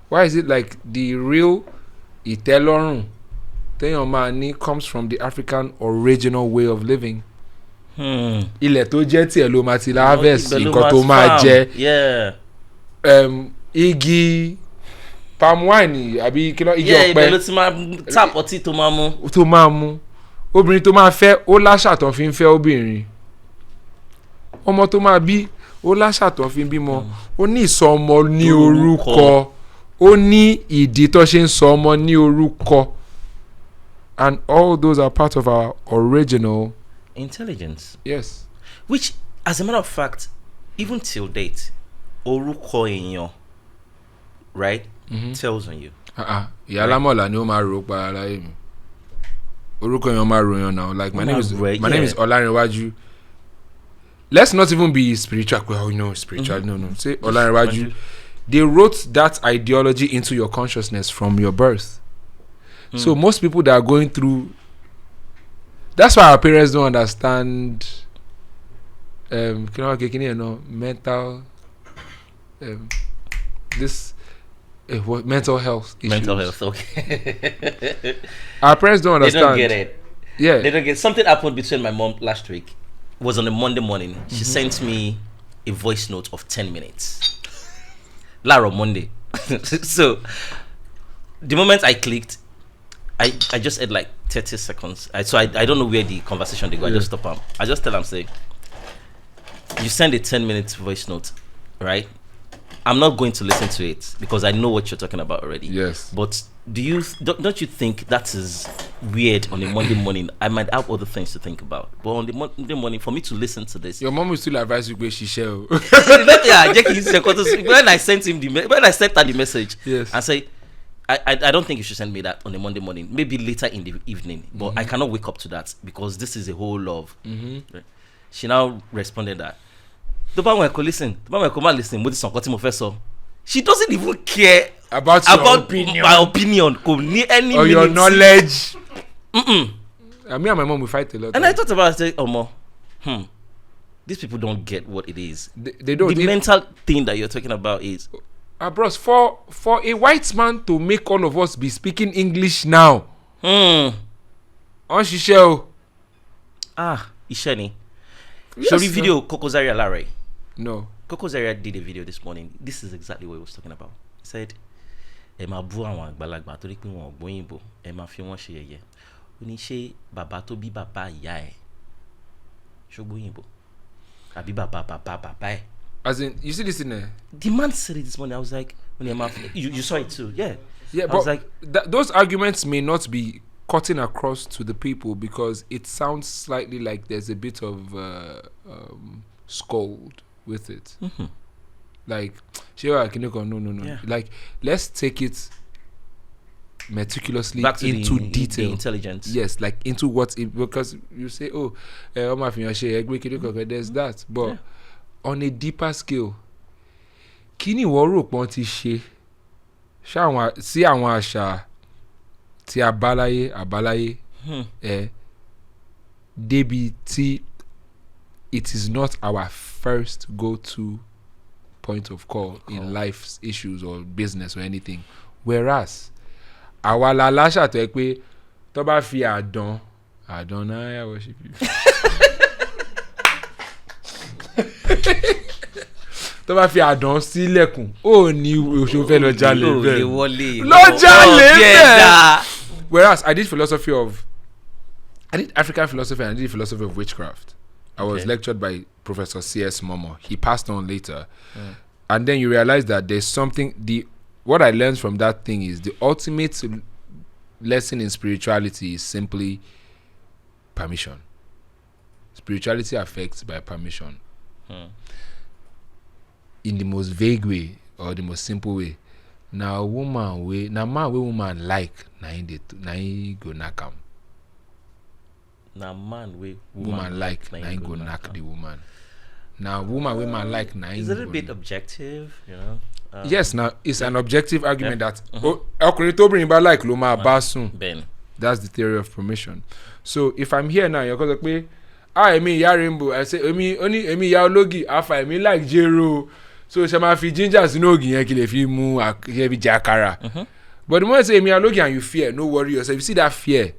why is it like the real Itelorun Teyomani comes from the African original way of living? Ilẹ̀ tó jẹ́ tiẹ̀ ló máa ti la harvest nǹkan tó máa jẹ. Igi palm wine àbí kí ló igi ọ̀pẹ. Ibẹ̀ ló ti máa tap ọtí tó máa mú. Tó máa mú. Obìnrin tó máa fẹ́ ó láṣà tó fi ń fẹ́ obìnrin. Ọmọ tó máa bí ó láṣà tó fi ń bímọ. Ó ní ìsọmọ ní orúkọ. Ó ní ìdí tó ṣe ń sọ ọmọ ní orúkọ. And all those are part of our original intelligence. Yes. Which, as a matter of fact, even till date, orúkọ èèyàn, right, tells on you. Ìyálámọ̀lá ni ó máa ro pa ara yìí. Orúkọ èèyàn máa ro èèyàn now. Like my name is Ọlárẹ̀wájú. Let's not even be spiritual. Well, no, spiritual. No. Say Ọlárẹ̀wájú. They wrote that ideology into your consciousness from your birth. So most people that are going through, that's why our parents don't understand mental mental health issues. Mental health, okay. Our parents don't understand. They don't get it. Yeah. They don't get. Something happened between my mom last week. It was on a Monday morning. She sent me a voice note of 10 minutes. Laro Monday. So the moment I clicked, I just had like 30 seconds. So I don't know where the conversation they go. I just stop them. I just tell them, say, you send a 10-minute voice note, right? I'm not going to listen to it because I know what you're talking about already. Yes. But don't you think that is weird on a Monday morning? I might have other things to think about. But on the Monday morning, for me to listen to this, your mom will still advise you to share. Yeah, when I sent her the message, yes, I say, I don't think you should send me that on a Monday morning. Maybe later in the evening. But I cannot wake up to that because this is a whole love. Right? She now responded that, listen. She doesn't even care about my opinion. Or your knowledge. Me and my mom, we fight a lot. And I thought about it, these people don't get what it is. They don't. The mental thing that you're talking about is... bros, for a white man to make all of us be speaking English now. On Shishel. Isheni. Yes, Sorry, video Koko Zaria Larry. No. Koko Zaria did a video this morning. This is exactly what he was talking about. He said, Emma bu àwọn àgbàlagbà torí pé wọn gbọ́ Òyìnbó, ẹ máa fi wọ́n ṣe yẹ̀yẹ́. Ó ní ṣé bàbá tó bí bàbá ìyá ẹ̀ ṣó gbọ́ Òyìnbó? Àbí bàbá ẹ̀. As in, you see this in there? The man said it this morning. I was like, you saw it too, yeah. Yeah, but I was like, those arguments may not be cutting across to the people because it sounds slightly like there's a bit of scold with it. Like, no. Yeah. Like, let's take it meticulously back to into the detail. intelligence. Yes, like into what it, because you say, there's that, but on a deeper scale, kini wo ro pon ti ṣe sí àwọn àṣà tí àbáláyé débi tí it is not our first go-to point of call in life's issues or business or anything, whereas àwa la láṣà tó ẹ pé tó bá fi àdán náà I worship you. tó bá fi àdán sílẹ̀kùn ó ní oṣù fẹ́ lọ jalè bẹ́ẹ̀ lọ jalè bẹ́ẹ̀. Whereas I did African philosophy and I did philosophy of witchcraft. I was lectured by Professor C.S. Momo. He passed on later. And then you realize that there's something, what I learned from that thing is the ultimate lesson in spirituality is simply permission. Spirituality affects by permission. In the most vague way or the most simple way. Now man way like na he go knock am. Now man way woman like na he go knock the woman. Now woman we man like na is it a bit objective, you know? Yes, now it's an objective argument that ọkùnrin tó bring back like ló máa bá sùn. That's the theory of permission. So if I'm here now, you're gonna say, èmi ìyá rainbow, I say èmi ìyá ológi, afa èmi like jero. So ṣe máa fi ginger sínú ògì yẹn kí lè fi mú kí fi jẹ àkàrà. But the moment you say èmi ìyá ológi and you fear, no worry yourself. You see that fear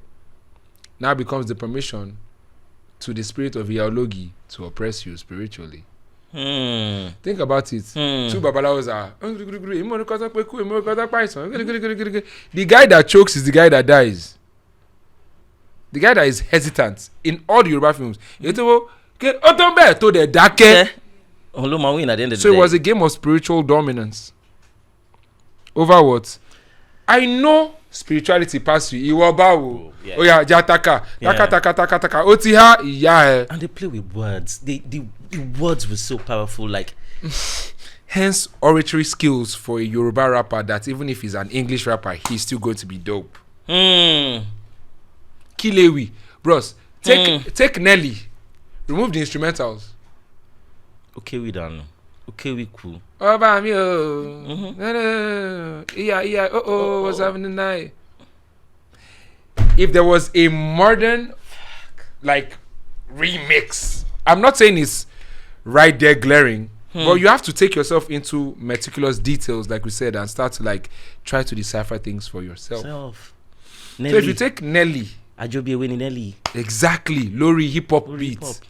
now becomes the permission to the spirit of ìyá ológi to oppress you spiritually. Think about it. Two babalawos are the guy that chokes is the guy that dies. The guy that is hesitant in all the Yoruba films. So it was a game of spiritual dominance over what? I know spirituality pass you. Taka. And they play with words. The words were so powerful, like hence oratory skills for a Yoruba rapper that even if he's an English rapper, he's still going to be dope. Kilewi. Bros, take Nelly. Remove the instrumentals. Okay, we done. Okay, we cool. What's happening tonight? If there was a modern like remix, I'm not saying it's right there glaring, but you have to take yourself into meticulous details, like we said, and start to like try to decipher things for yourself. So if you take Nelly, Ajobi Eweni Nelly, exactly, Lori hip hop beats.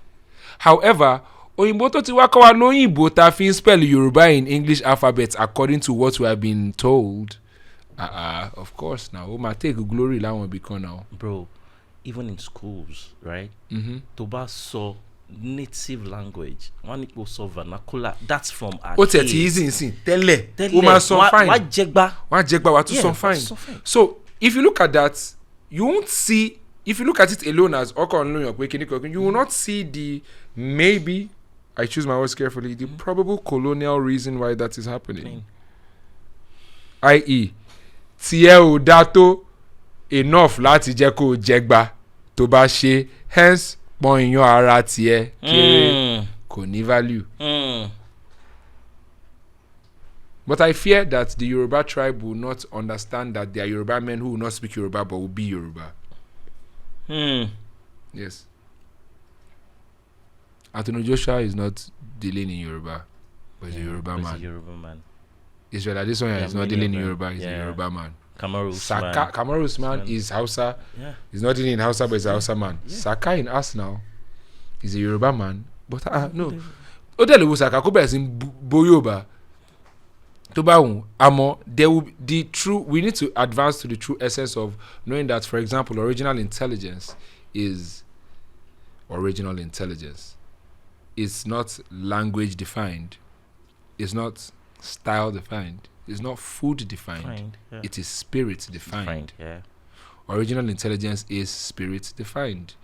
However, Oyinbo tó ti wá kọ́ wa lóyìnbó tá fi ń spell Yoruba in English alphabet according to what we have been told. Of course now. O ma take glory láwọn ibì kan now. Bro, even in schools, right? Tó bá sọ native language, wọ́n ní kó sọ vernacular. That's from our kids. Ó tẹ̀ tí easy nsìn tẹ́lẹ̀. O ma sọ fine. Wá jẹgba. Wá tún sọ fine. So if you look at that, you won't see. If you look at it alone as you will not see the maybe, I choose my words carefully, the probable colonial reason why that is happening. I.e., tiẹ̀ ò dá tó enough láti jẹ́ kó jẹgba tó bá ṣe, hence pọ́n iyán ara tiẹ̀ kéré kò ní value. But I fear that the Yoruba tribe will not understand that there are Yoruba men who will not speak Yoruba but will be Yoruba. Yes. Anthony Joshua is not dealing in Yoruba, but he's a Yoruba man. He's a Yoruba man. Israel, this one is not dealing in Yoruba, he's a Yoruba man. Kamaru Usman is Hausa. Yeah. He's not dealing in Hausa, but he's a Hausa man. Yeah. Saka in Arsenal is a Yoruba man. But no. Odele Saka ko be sin Boyoba. There will be the true. We need to advance to the true essence of knowing that, for example, original intelligence is original intelligence. It's not language defined. It's not style defined. It's not food defined. Yeah. It is spirit defined. Yeah. Original intelligence is spirit defined.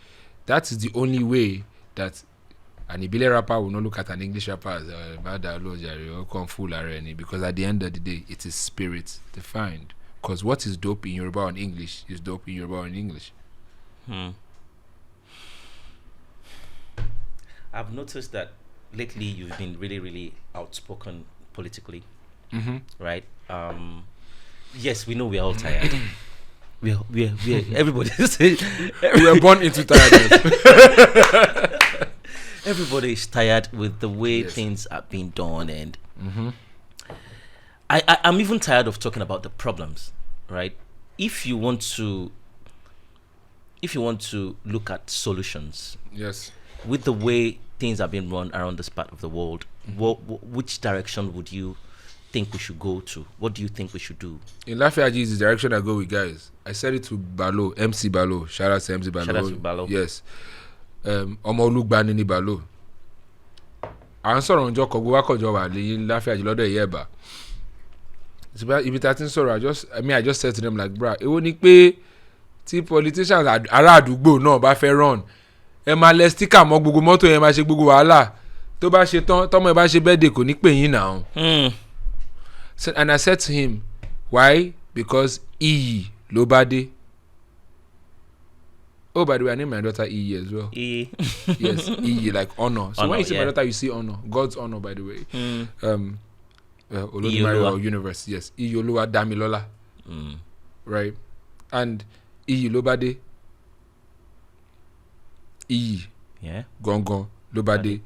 That is the only way that an Ibile rapper will not look at an English rapper as because at the end of the day, it is spirit defined. Because what is dope in Yoruba and English is dope in Yoruba and English. I've noticed that lately you've been really, really outspoken politically. Right? Yes, we know we are all tired. we are everybody we are born into tiredness. Everybody is tired with the way things are being done, and I'm even tired of talking about the problems, right? If you want to look at solutions, yes, with the way things are being run around this part of the world, which direction would you think we should go to? What do you think we should do? In Lafayette is the direction I go with, guys. I said it to Balo, MC Balo. Shout out to MC Balo. Shout out to Balo. Yes. Ọmọ Olúgbani ní Balo. À ń sọ̀rọ̀ ọjọ́ kan gbogbo akọ̀jọ́ wà lẹ́yìn Lafayette lọ́dọ̀ Ìyẹ́bà. Ibi tá a ti ń sọ̀rọ̀ I just said to them like, bra, èwo ni pé tí politicians ará àdúgbò náà bá fẹ́ run, ẹ máa lẹ sticker mọ́ gbogbo mọ́tò yẹn, máa ṣe gbogbo wàhálà. Tó bá ṣe tán, tọ́mọ ẹ bá ṣe birthday kò ní pè yín náà. So, and I said to him, why? Because iyì ló bá dé. Oh, by the way, I named my daughter Iyi as well. Iyi. Yes, Iyi, like honor. So honor, when you see my daughter, you see honor. God's honor, by the way. Olodumare or universe, yes. Iyi Oluwa Damilola. Right? And Iyi Lobade. Iyi. Yeah. Gongon Lobade.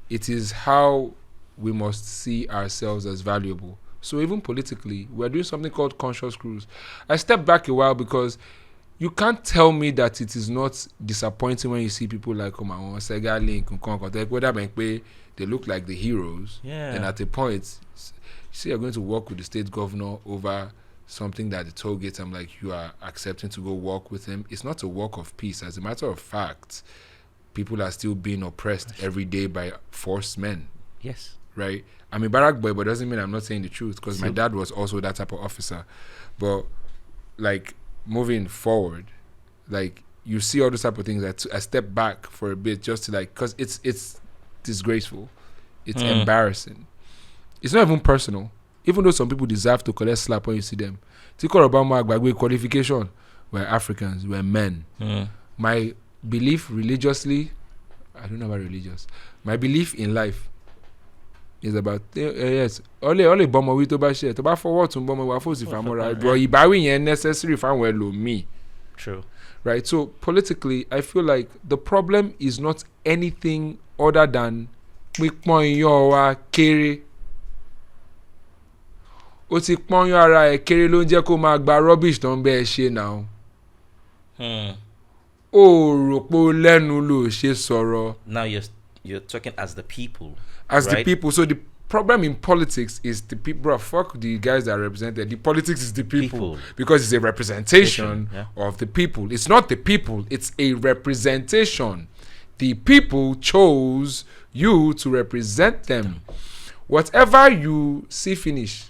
It is how we must see ourselves as valuable. So even politically, we're doing something called conscious cruise. I stepped back a while because you can't tell me that it is not disappointing when you see people like Omawo, Sega Link, whether they look like the heroes. Yeah. And at a point, you see, you're going to work with the state governor over something that the toll gate, I'm like, you are accepting to go work with him. It's not a work of peace. As a matter of fact, people are still being oppressed every day by forced men. Yes. Right? I'm a barrack boy, but doesn't mean I'm not saying the truth, because my dad was also that type of officer. But like moving forward, like you see all those type of things. I step back for a bit just to like, because it's disgraceful, it's embarrassing. It's not even personal, even though some people deserve to collect slap when you see them. Tikor Obama Agbagbe qualification, we're Africans, we're men. My belief religiously, I don't know about religious. My belief in life is about yes. Only bomber we to ba share. To ba forward to bomber wa force famora. But ìbáwí yẹn necessary fáwọn ẹlòmíì. True. Right. So politically, I feel like the problem is not anything other than pípọ́n iyán wa kéré. Ó ti pọ́n iyán ara ẹ̀ kéré ló ń jẹ́ kó máa gba rubbish tó ń bẹ́ẹ̀ ṣe now. Ó rò pé lẹ́nu ló ṣe sọ̀rọ̀. Now you're talking as the people. As right? the people. So the problem in politics is the people. Bro, fuck the guys that are represented. The politics is the people. Because it's a representation of the people. It's not the people. It's a representation. The people chose you to represent them. Whatever you see finish,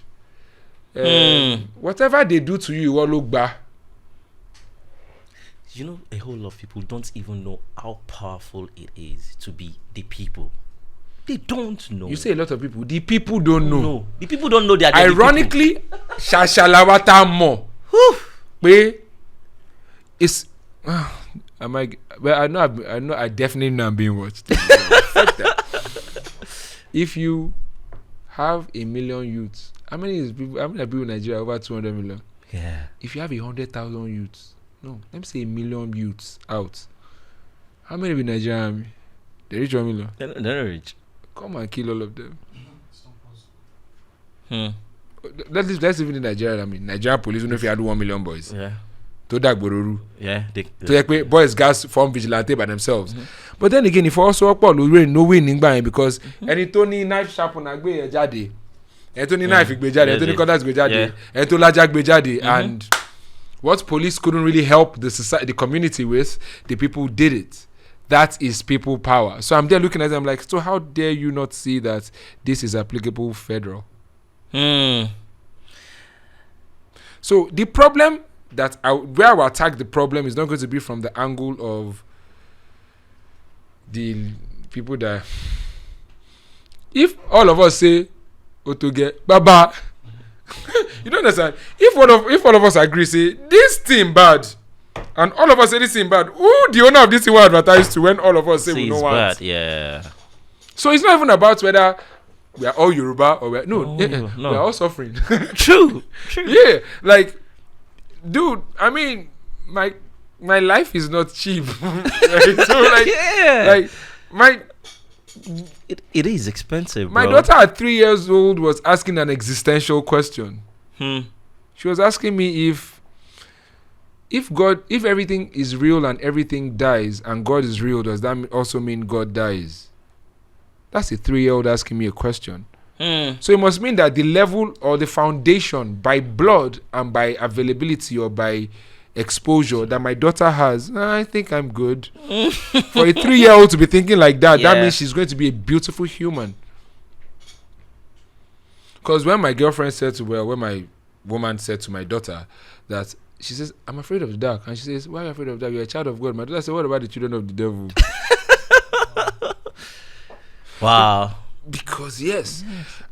whatever they do to you, you all look back. You know, a whole lot of people don't even know how powerful it is to be the people. They don't know. You say a lot of people. The people don't know. No, the people don't know that. Ironically, Shashalawata mo. But it's. Am I? Well, I know. I definitely know I'm being watched. Fuck that. If you have 1 million youths, how many people in Nigeria? Over 200 million. Yeah. If you have 100,000 youths, no, let me say a million youths out. How many in Nigeria army? They reach 1 million. They're not rich. Come and kill all of them. Let's even in Nigeria. I mean, Nigerian police, even if you had 1 million boys. Yeah. To that Bororu. Yeah. Boys gas form vigilante by themselves. But then again, if also up all no winning by because any Tony knife sharp on agbe jade. Any Tony knife gbe jade, any Tony cutlass gbe jade, any Tony lajak gbe jade, and what police couldn't really help the society, the community with, the people did it. That is people power. So I'm there looking at them like, so how dare you not see that this is applicable federal? So the problem that where I will attack the problem is not going to be from the angle of the people that, if all of us say Otoge Baba, you don't understand. If all of us agree say this thing bad, and all of us say this thing bad, who the owner of this thing will advertise to when all of us say we don't want? Bad, yeah. So it's not even about whether we are all Yoruba or no. We are all suffering. True. Yeah, like, dude, I mean, my life is not cheap. Right? So like, like it is expensive. My daughter at 3 years old was asking an existential question. She was asking me if everything is real and everything dies and God is real, does that also mean God dies? That's a 3-year-old asking me a question. So it must mean that the level or the foundation by blood and by availability or by exposure that my daughter has, I think I'm good. For a 3-year-old to be thinking like that, that means she's going to be a beautiful human. Because when my woman said to my daughter that, she says, I'm afraid of the dark. And she says, why are you afraid of the dark? You're a child of God. My daughter said, what about the children of the devil? Wow. Because yes.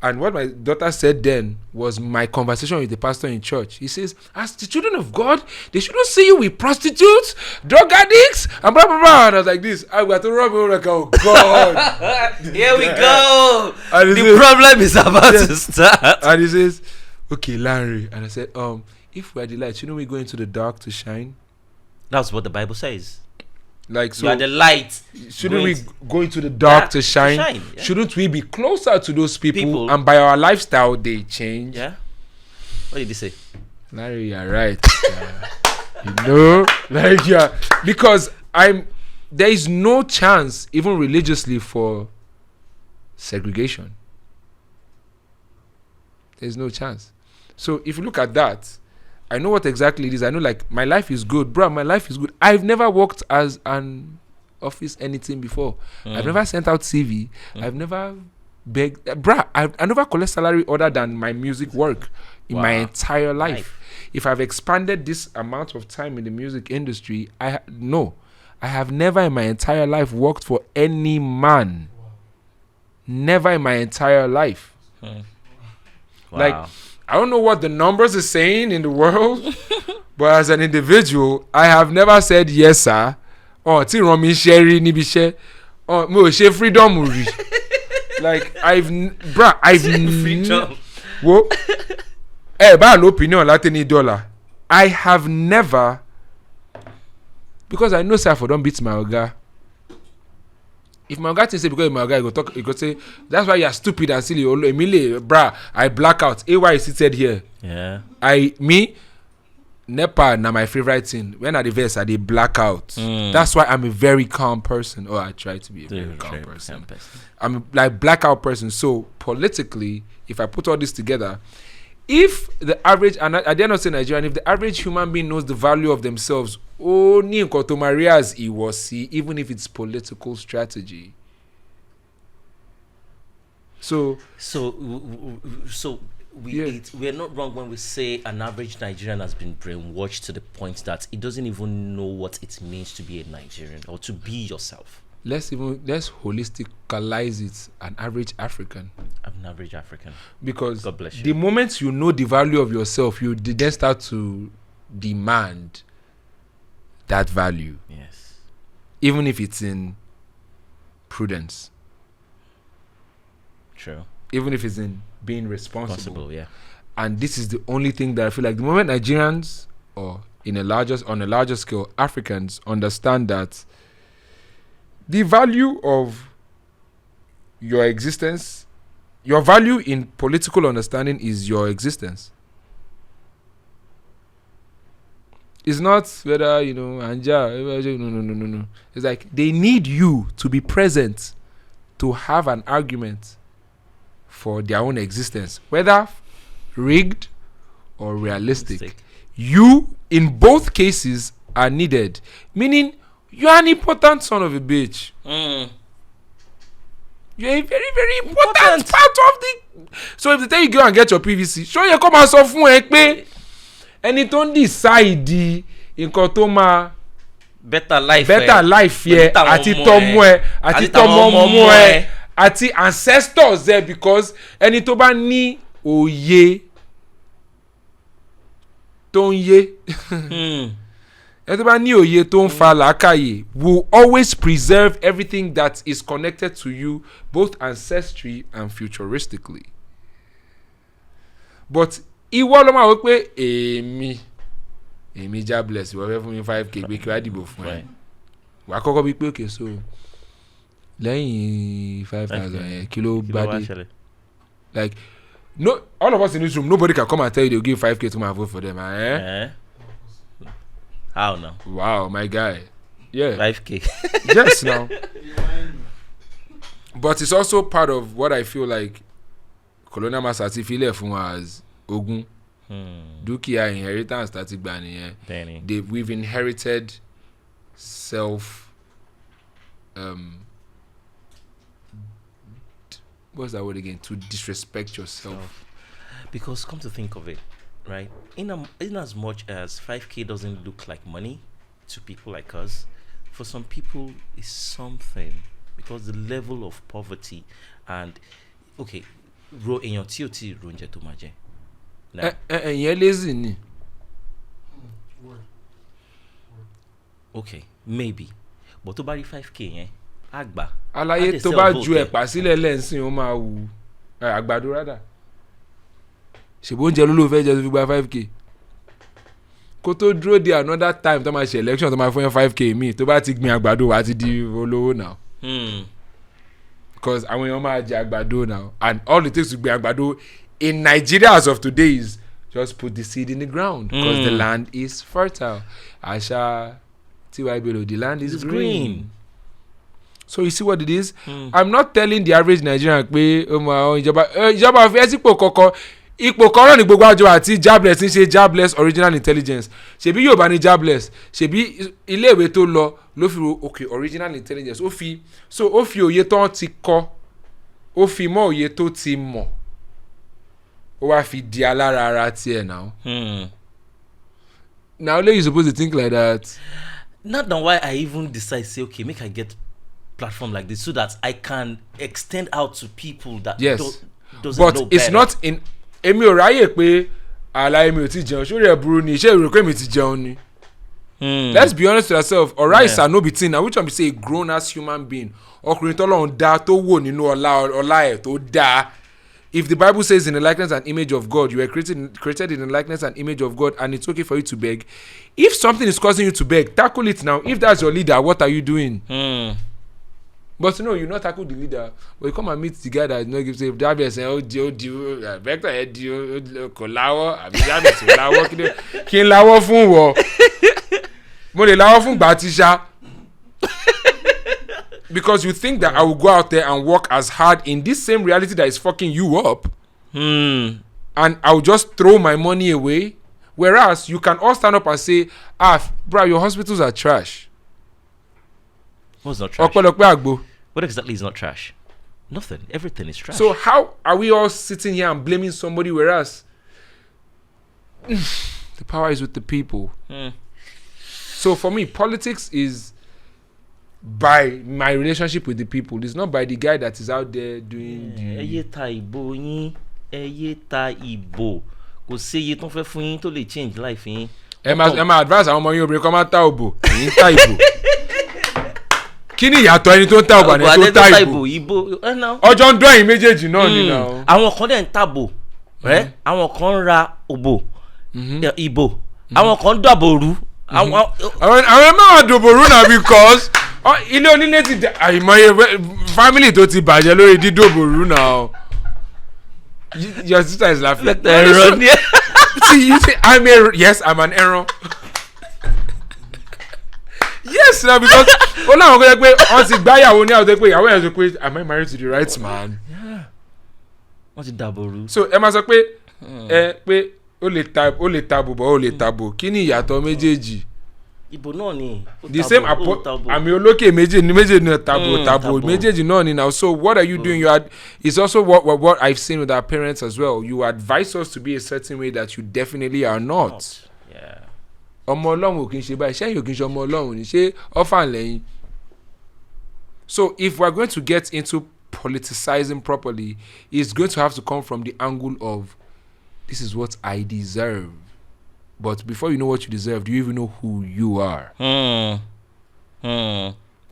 And what my daughter said then was my conversation with the pastor in church. He says, as the children of God, they shouldn't see you with prostitutes, drug addicts, and blah, blah, blah. And I was like this. I got to rub it like, oh God. Here we go. The problem is about to start. And he says, okay, Larry. And I said, if we are the light, shouldn't we go into the dark to shine? That's what the Bible says. Like, so you are the light. Shouldn't we go into the dark to shine? Yeah. Shouldn't we be closer to those people? And by our lifestyle, they change? Yeah. What did he say? Larry, you're right. You know, like, yeah, because there is no chance, even religiously, for segregation. There's no chance. So if you look at that, I know what exactly it is. I know, like, my life is good. Bro, my life is good. I've never worked as an office anything before. I've never sent out CV. I've never begged. Bro, I never collect salary other than my music work in my entire life. If I've expanded this amount of time in the music industry, I have never in my entire life worked for any man. Never in my entire life. Like, I don't know what the numbers are saying in the world, but as an individual, I have never said yes, sir. Oh, ti ran mi sherry nibi she. Oh, mo she freedom ri. Like, I've freedom. Wo. Ba l'opinion latini dollar. I have never, because I know sir for don't beat my oga. If my guy say because my guy he go say that's why you're stupid and silly. Emile, bruh, I black out. AY is seated here. Yeah. Nepa na my favorite thing. When I the verse, I did black out. That's why I'm a very calm person. Oh, I try to be a very calm person. I'm a, like, blackout person. So politically, if I put all this together, if the average, and I dare not say Nigerian, if the average human being knows the value of themselves, even if it's political strategy. We're not wrong when we say an average Nigerian has been brainwashed to the point that it doesn't even know what it means to be a Nigerian or to be yourself. Let's holisticalize it. An average African. An average African. Because God bless you. The moment you know the value of yourself, you then start to demand that value. Yes. Even if it's in prudence. True. Even if it's in being responsible. Yeah. And this is the only thing that I feel like the moment Nigerians or on a larger scale, Africans understand that the value of your existence, your value in political understanding is your existence. It's not whether, Anja, no. It's like they need you to be present to have an argument for their own existence, whether rigged or realistic. You, in both cases, are needed. Meaning, you are an important son of a bitch. You're a very, very important part of the... So if they tell you go and get your PVC, sure you come and sọ fún ẹ pé ẹni tó ń decide nǹkan tó máa better life yẹ àti tọmọ ẹ àti tọmọ ẹ àti ancestors ẹ, because ẹni tó bá ní òye tó ń yé ẹni tó bá ní òye tó ń fa làákàyè will always preserve everything that is connected to you, both ancestry and futuristically. But ìwọ ló máa wọ pé èmi já bless ìwọ fẹ́ fún mi 5k pé kí wàá dìbò fún ẹ, wàá kọ́kọ́ bí pé okay, so lẹ́yìn 5,000 yẹn kí ló bá dé. Like, no, all of us in this room, nobody can come and tell you they'll give 5k to my vote for them. How now? Wow, my guy. Yeah. 5k. Yes, now. But it's also part of what I feel like colonial master ti fi lẹ̀ fún wa as ogun. Dúkìá inheritance tàti gbà nìyẹn. We've inherited what's that word again? To disrespect yourself. Because come to think of it, right? In as much as 5k doesn't look like money to people like us, for some people it's something, because the level of poverty and okay, ro èèyàn tí ó ti ronjẹ tó máa jẹ. Ẹ̀yẹn lazy ni. Okay, maybe, but tó bá rí 5k yẹn àgbà. Àlàyé tó bá ju ẹ̀pà sílẹ̀ lẹ́sìn ó máa wù àgbàdo rádà. Ṣèbó oúnjẹ ló fẹ́ jẹ tó fi gba 5k. Kó tó dúró di another time tó máa ṣe election tó máa fún yẹn 5k mi tó bá ti gbin àgbàdo wá ti di olówó now. Because àwọn èèyàn máa jẹ àgbàdo now, and all it takes to gbin àgbàdo in Nigeria as of today is just put the seed in the ground because the land is fertile. Àṣà T.Y. Bello, the land is green. So you see what it is? I'm not telling the average Nigerian pé ìjọba fi ẹ́sìpò kọ̀ọ̀kan ipò kọ́rọ̀ ní gbogbo àjọ àti jobless ń ṣe jobless original intelligence. Ṣebí yóò bá ní jobless, ṣebí iléèwé tó lọ ló fi okay original intelligence ó fi òye tó ti kọ́ ó fi mọ́ òye tó ti mọ̀ ó wá fi di alára ara tiẹ̀ now. Now only you supposed to think like that. Not know why I even decide say okay, make I get platform like this so that I can extend out to people that doesn't but know it's better. not in èmi ò ráyè pé àlà èmi ò ti jẹun sórí ẹ̀ burú ni iṣẹ́ ìrò pé èmi ti jẹun ni. Let's be honest with ourselves. Ọ̀rá ìsà no be thing na which one be say a grown ass human being ọkùnrin tọ́lọ́run dá tó wò nínú ọlá ẹ̀ tó dáa. If the Bible says in the likeness and image of God, you were created in the likeness and image of God, and it's okay for you to beg. If something is causing you to beg, tackle it now. If that's your leader, what are you doing? But no, you not tackle the leader. But you come and meet the guy that gives you diabetes and vector head kolawo, diabetes kolawo kin lawo fún wo. Mo lè lawo fún gba tisha. Because you think that I will go out there and work as hard in this same reality that is fucking you up, and I will just throw my money away. Whereas you can all stand up and say, bro, your hospitals are trash. What's not trash? What exactly is not trash? Nothing. Everything is trash. So how are we all sitting here and blaming somebody, whereas the power is with the people? So for me, politics is by my relationship with the people. It's not by the guy that is out there doing Eye ta ibo. Kò sí iye tó fẹ́ fún yín tó lè change life yín. Ẹ máa advance àwọn ọmọ yín obìnrin kan máa ta òbò. Ẹ̀yin ta ìbò. Kí ni ìyàtọ̀ ẹni tó ń ta òbò àti ẹni tó ta ìbò? Ọjọ́ ń dún ẹ̀yin méjèèjì náà ni náà. Àwọn kan dẹ̀ ń tàbò. Àwọn kan ń ra òbò. Ìbò. àwọn kan dàbòrú. àwọn máa dòbòrú náà because ilé onílé ti àìmọye family tó ti bàjẹ́ lórí dídòbòrú náà. Your sister is laughing. See, you say I'm an error. Yes, now because láwọn kò yẹ pé wọ́n ti gbáyàwó ní àwọn pé ìyàwó yẹn sọ pé am I married to the right man? Wọ́n ti dàbòrú. So ẹ máa sọ pé pé ó lè tabo bọ̀ ó lè tabo kí ni ìyàtọ̀ méjèèjì? Ibo náà ni. The same àmì olókè méjèèjì ní tabo méjèèjì náà ni now. So what are you doing? It's also what I've seen with our parents as well. You advise us to be a certain way that you definitely are not. Yeah. Ọmọ Ọlọ́run ò kì í ṣe báyìí ṣé yóò kì í ṣe ọmọ Ọlọ́run ni ṣé ọ̀fà lẹ́yìn. So if we're going to get into politicizing properly, it's going to have to come from the angle of this is what I deserve. But before you know what you deserve, do you even know who you are?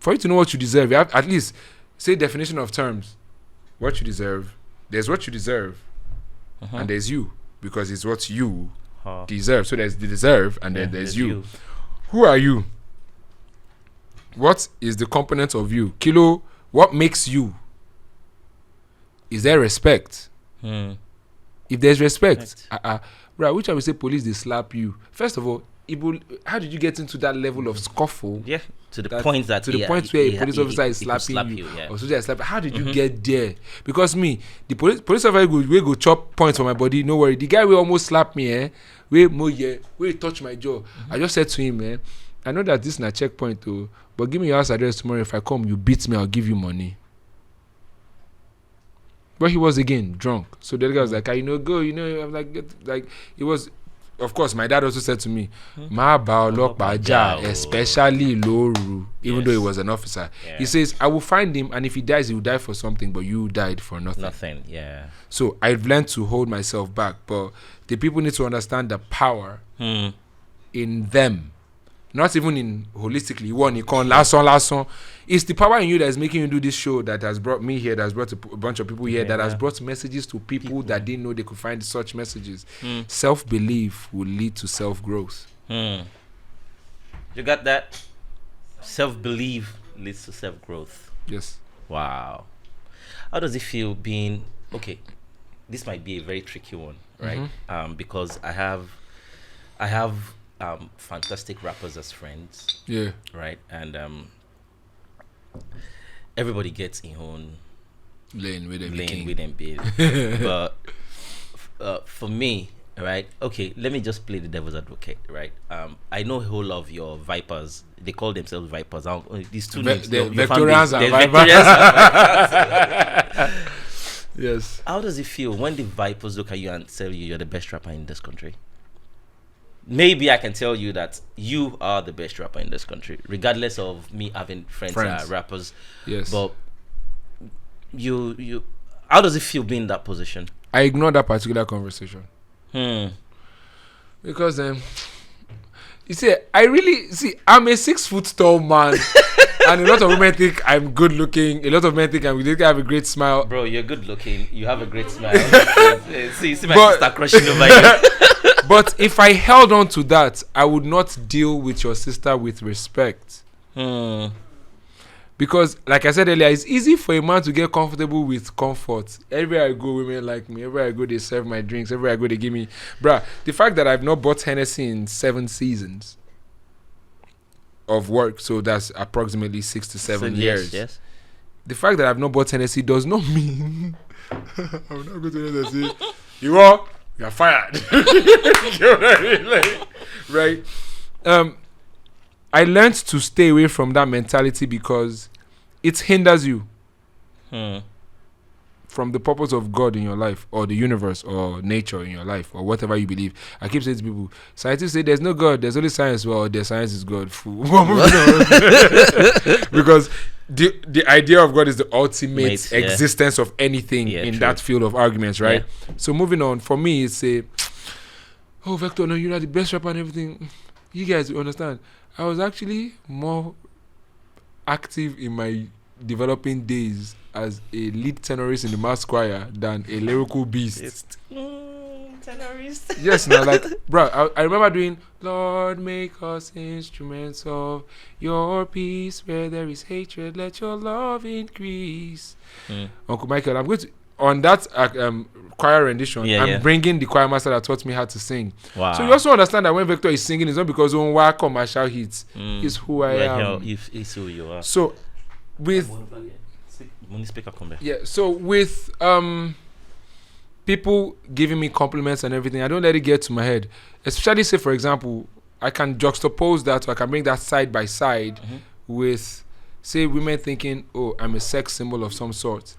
For you to know what you deserve, you have at least say definition of terms. What you deserve. There's what you deserve, and there's you, because it's what you deserve. So there's the deserve, and then there's you. Who are you? What is the component of you? Kilo, what makes you? Is there respect? If there's respect, right, which I will say police, they slap you. First of all, how did you get into that level of scuffle? Yeah, to the point where a police officer is slapping you, or soldier is slapping. How did you get there? Because me, the police officer will go chop points for my body. No worry, the guy will almost slap me. Where touch my jaw. I just said to him, I know that this is a checkpoint too, but give me your house address tomorrow. If I come, you beat me, I'll give you money. But he was again drunk. So the guy was like, go, I'm like it was. Of course, my dad also said to me, "Ma ba olopa ja, especially Loru," even though he was an officer. Yeah. He says, "I will find him, and if he dies, he will die for something, but you died for nothing." Nothing, yeah. So I've learned to hold myself back, but the people need to understand the power in them. Not even in holistically, last. It's the power in you that is making you do this show that has brought me here, that has brought a bunch of people here, that has brought messages to people that didn't know they could find such messages. Self-belief will lead to self-growth. You got that? Self-belief leads to self-growth. Yes. Wow. How does it feel being, okay, this might be a very tricky one, right? Because I have fantastic rappers as friends. Yeah. Right. And everybody gets in own lane with them babe. But for me, right? Okay, let me just play the devil's advocate, right? I know a whole lot of your vipers. They call themselves vipers. These two names. Victorians and vipers. Yes. How does it feel when the vipers look at you and tell you you're the best rapper in this country? Maybe I can tell you that you are the best rapper in this country, regardless of me having friends that are rappers. Yes. But you, how does it feel being in that position? I ignore that particular conversation. Because you see, I'm a 6 foot tall man, and a lot of women think I'm good looking. A lot of men think I have a great smile. Bro, you're good looking. You have a great smile. See my sister crushing over you. But if I held on to that, I would not deal with your sister with respect. Because, like I said earlier, it's easy for a man to get comfortable with comfort. Everywhere I go, women like me. Everywhere I go, they serve my drinks. Everywhere I go, they give me... Bruh, the fact that I've not bought Hennessy in 7 seasons of work, so that's approximately 6 to 7 years. Yes. The fact that I've not bought Hennessy does not mean... I'm not going to Hennessy. You're fired. You know what I mean? Right? I learned to stay away from that mentality because it hinders you from the purpose of God in your life, or the universe, or nature in your life, or whatever you believe. I keep saying to people, scientists say there's no God, there's only science. Well, their science is God. Because the idea of God is the ultimate existence of anything in that field of arguments, right? Yeah. So moving on, for me, it's Vector, no, you're not the best rapper and everything. You guys understand. I was actually more active in my developing days as a lead tenorist in the mass choir than a lyrical beast. terrorist. Yes, now like, bro, I remember doing Lord, make us instruments of your peace. Where there is hatred, let your love increase. Uncle Michael, I'm going to on that choir rendition. I'm bringing the choir master that taught me how to sing. Wow. So you also understand that when Vector is singing, it's not because on why commercial hits. It's who I am. It's who you are. So with so with people giving me compliments and everything, I don't let it get to my head. Especially say, for example, I can juxtapose that, or I can bring that side by side with, say, women thinking, oh, I'm a sex symbol of some sort.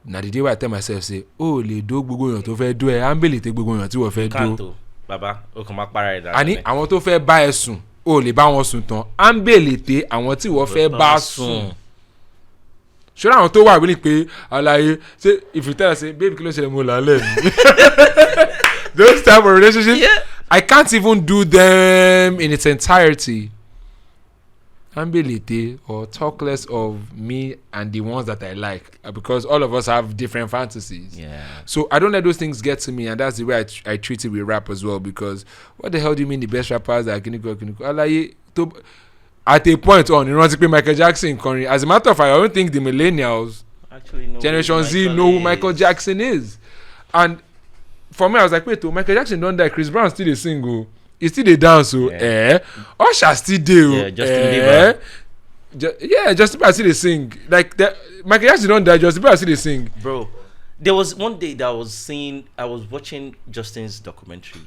Now the day where I tell myself, say, oh, le do gbogbo yan tó fẹ́ do ẹ, ambele te gbogbo yan tí wọ́n fẹ́ do. Baba, o kàn máa para ẹ̀ dáadáa. Àní àwọn tó fẹ́ bá ẹ sùn, ó lè bá wọn sùn tán. Ambele te àwọn tí wọ́n fẹ́ bá sùn. Ṣé àwọn tó wà wí ni pé àlàyé, say if you tell us say baby kí ló ṣẹlẹ̀ mo lálẹ́ mi. Those type of relationships, I can't even do them in its entirety. Ambelite or talk less of me and the ones that I like, because all of us have different fantasies. Yeah. So I don't let those things get to me, and that's the way I treat it with rap as well. Because what the hell do you mean the best rappers are Kiniko? At a point on, you know, to Michael Jackson. As a matter of fact, I don't think the millennials, Generation Z, know who Michael Jackson is. And for me, I was like, wait, Michael Jackson don't die. Chris Brown still a single. He still a dance, so Usher still do. Yeah, Justin Bieber. Justin Bieber still they sing. Like Michael Jackson don't die, Justin Bieber still they sing. Bro, there was one day that I was watching Justin's documentary.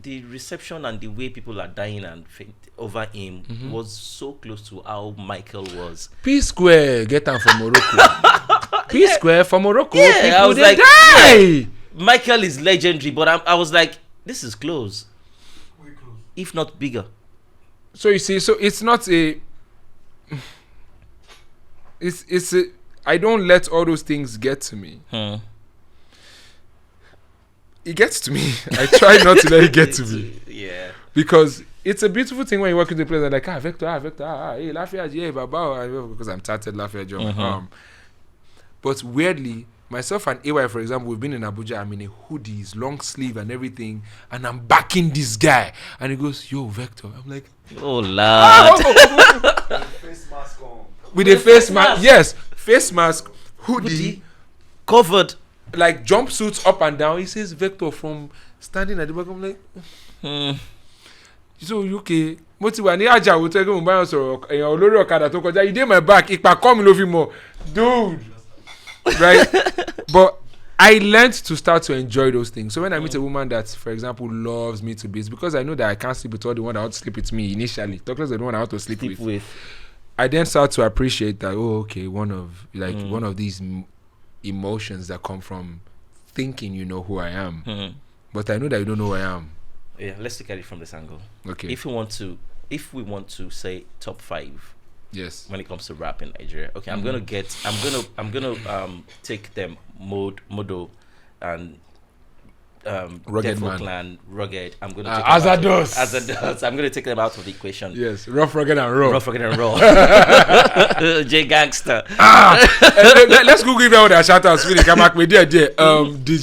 The reception and the way people are dying and faint over him was so close to how Michael was. P Square get them from Morocco. P Square from Morocco. Yeah, people I was they like, die. Yeah, Michael is legendary, but I was like, this is close. If not bigger. So you see, so it's not a. It's a. I don't let all those things get to me. It gets to me. I try not to let it get to me. Yeah. Because it's a beautiful thing when you walk into a place and like, Vector, hey, Lafayette, yeah, Baba, because I'm tatted Lafayette, John. But weirdly, myself and AY, for example, we've been in Abuja. I'm in a hoodies, long sleeve and everything, and I'm backing this guy. And he goes, yo, Vector. I'm like, oh, Lord. Face mask on. With a face mask. Yes, face mask, hoodie, covered. Like jumpsuits up and down. He says, Vector from standing at the back. I'm like, so UK. Mo ti wà ní àjà wo tẹ́gbẹ́ mo bá yàn sọ̀rọ̀ èèyàn olórí ọ̀kadà tó kọjá. You dey my back. Ìpà kọ́ mi ló fi mọ̀. Dude. Right? But I learned to start to enjoy those things. So when I meet a woman that, for example, loves me to be, it's because I know that I can't sleep with all the one that want to sleep with me initially. Talk less than the one I want to sleep with. I then start to appreciate that, oh, okay, one of these emotions that come from thinking you know who I am. But I know that you don't know who I am. Yeah, let's look at it from this angle. Okay. If we want to say top 5, yes, when it comes to rap in Nigeria, okay, I'm gonna take them Modo and Rugged Defo Man. Clan, Rugged. I'm gonna take Azados. I'm gonna take them out of the equation. Yes, Rough, Rugged and Raw. Rough, Rugged and Raw. J Gangster. Let's go give out their shout outs. Come back with DJ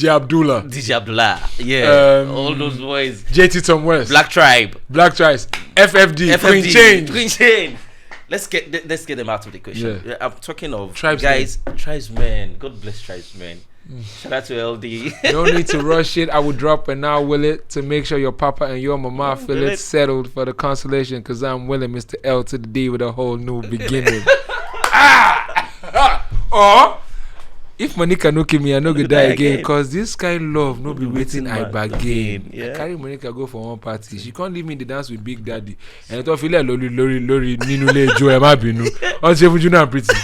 Abdullah. DJ Abdullah. Yeah. All those boys. JT Tom West. Black Tribe. FFD. Queen Chain. Let's get them out of the equation. Yeah. I'm talking of Tribesmen. Tribesmen. God bless Tribesmen. Shout out to LD. No need to rush it. I will drop and now will it to make sure your papa and your mama feel it settled for the consolation, because I'm willing Mr. L to the D with a whole new beginning. Or if Monica no kill me, I no go die again, because this kind love no be waiting I bargain. Yeah. I carry Monica go for one party. She can't leave me in the dance with Big Daddy. And I thought feel like Lori Ninule Joe Emabinu. On Junior and Pretty.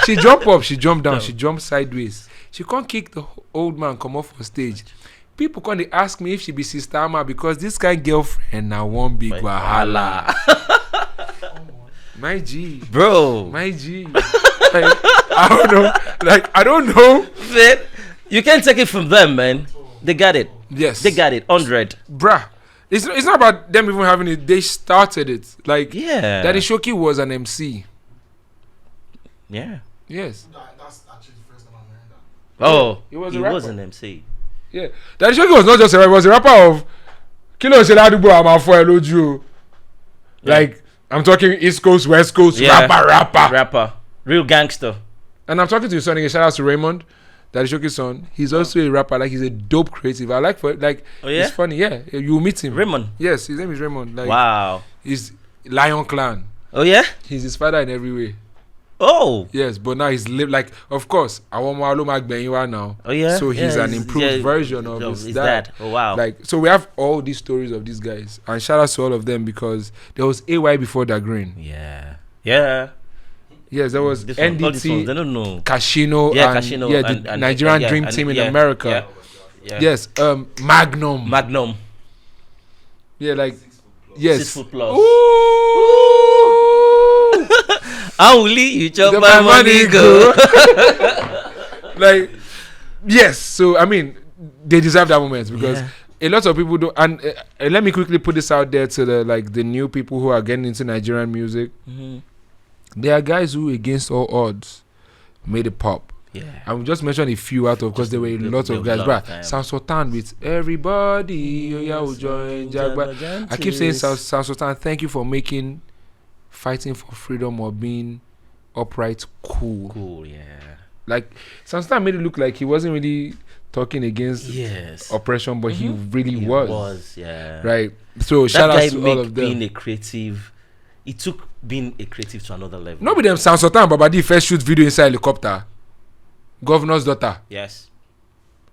She jump up, she jump down, she jump sideways. She can't kick the old man come off for stage. People can't ask me if she be Sister Ama, because this kind girlfriend now one big wahala. My G, bro. My G. I don't know. Man, you can't take it from them, man. They got it. Yes, they got it. 100. Bruh. It's not about them even having it. They started it. Like, yeah. Daddy Shoki was an MC. Yeah. Yes. That's actually the first time I'm hearing that. Oh, he was an MC. Yeah. Daddy Shoki was not just a rapper, he was a rapper of Kilo Sheladubo Amafo Eloju. Like, I'm talking East Coast, West Coast, rapper. Real gangster. And I'm talking to his son again. Shout out to Raymond, Daddy Shoki's son. He's also a rapper. Like, he's a dope creative. I like it's funny. Yeah, you meet him. Raymond. Yes, his name is Raymond. Like, wow. He's Lion Clan. Oh yeah. He's his father in every way. Oh. Yes, but now he's like, of course, now. Oh yeah. So he's an improved version of his dad. Oh wow. Like, so we have all these stories of these guys, and shout out to all of them because there was AY before that green. Yeah. Yeah. Yes, there was NDT, I don't know. Casino, Casino, the Nigerian Dream Team in America. Yeah. Yes, Magnum. Yeah, like, yes. 6 foot plus. Ooh. Only you chop my money go. Like, yes. So I mean, they deserve that moment because a lot of people do. And let me quickly put this out there to the new people who are getting into Nigerian music. Mm-hmm. There are guys who, against all odds, made it pop. Yeah. I will just mention a few out of because there were a lot of guys. But Sound Sultan with everybody. Join Jagba. I keep saying Sound Sultan, thank you for making fighting for freedom or being upright cool. Cool, yeah. Like, Sound Sultan made it look like he wasn't really talking against oppression, but he really was. Yeah. Right. So shout out to all of them. Being a creative, it took being a creative to another level. Nobody them Sound Sultan Babadi first shoot video inside helicopter. Governor's daughter. Yes.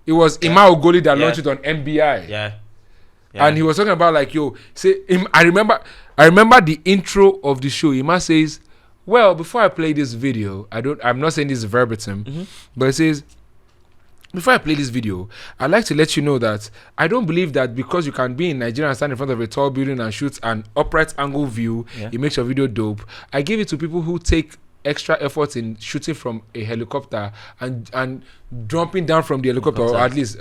It was Ima Ogoli that launched it on MBI. Yeah. And he was talking about like, I remember the intro of the show. Ima says, well, before I play this video, I'm not saying this verbatim, but it says, before I play this video, I'd like to let you know that I don't believe that because you can be in Nigeria and stand in front of a tall building and shoot an upright angle view, it makes your video dope. I give it to people who take extra effort in shooting from a helicopter and jumping down from the helicopter, or at least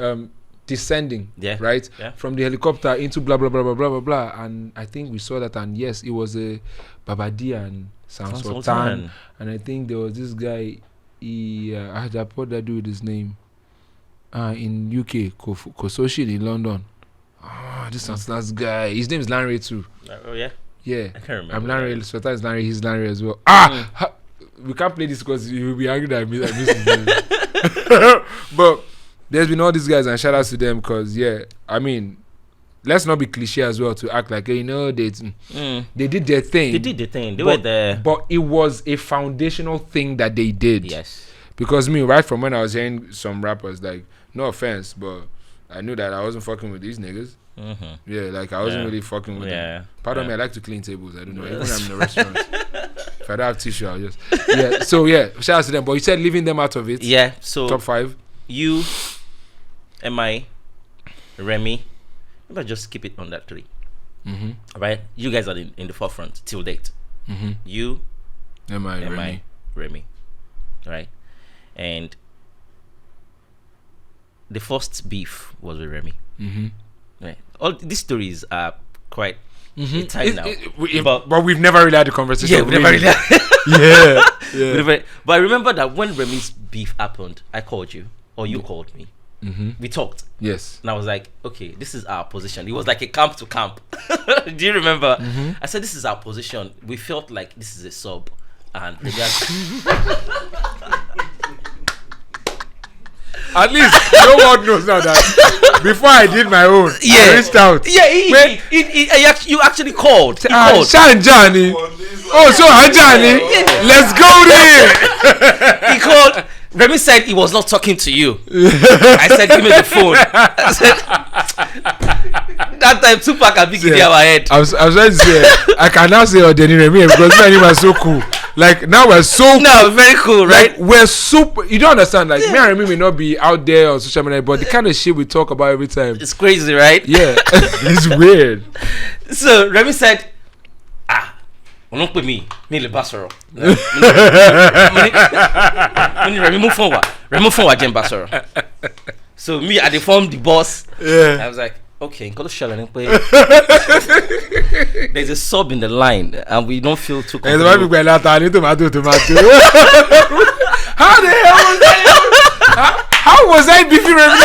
descending, right? Yeah. From the helicopter into blah, blah, blah, blah, blah, blah, blah. And I think we saw that, and yes, it was a Babadi and Sound Sultan. And I think there was this guy, I had to put that dude with his name. In UK, Kososhi in London. This Sultan's guy. His name is Lanre too. Oh yeah? Yeah. I can't remember. I'm Lanre, Sultan is Lanre, he's Lanre as well. We can't play this because you will be angry that I missed his name. But there's been all these guys, and shout out to them because, I mean, let's not be cliche as well to act like, they did their thing. They were there. But it was a foundational thing that they did. Yes. Because right from when I was hearing some rappers, like, no offense, but I knew that I wasn't fucking with these niggas. Mm-hmm. Yeah, like, I wasn't really fucking with them. Pardon me, I like to clean tables. I don't know. Even when I'm in a restaurant. If I don't have tissue, I'll just... Yeah, so shout out to them. But you said leaving them out of it. Yeah, so... Top 5. You, MI, Remy. Maybe I just keep it on that 3. Mm-hmm. Right? You guys are in the forefront till date. Mm-hmm. You, MI, Remy. Right? And the first beef was with Remy. Mm-hmm. Right. All these stories are quite tight now. But we've never really had a conversation. Yeah, we've never really yeah. But I remember that when Remy's beef happened, I called you, or you called me. Mm-hmm. We talked. Yes. And I was like, okay, this is our position. It was like a camp to camp. Do you remember? Mm-hmm. I said, this is our position. We felt like this is a sub. And at least no one knows now that before I did my own, I reached out. Yeah, you actually called. He called. Johnny. Oh, so Johnny. Let's go there. He called. Remy said he was not talking to you. I said, give me the phone. I said, that time Tupac and Biggie in our head. I was trying to say, I can now say Odeni Remy because me and him are so cool. Like, now we're so cool. Very cool, right? Like, we're super. You don't understand. Like, me and Remy may not be out there on social media, but the kind of shit we talk about every time. It's crazy, right? Yeah. It's weird. So, Remy said, don't put me le basoro. Remove forward Jem Basoro. So me I formed the boss. Yeah. I was like, okay, there's a sub in the line and we don't feel too comfortable. How the hell was that? How was I beefing Remy?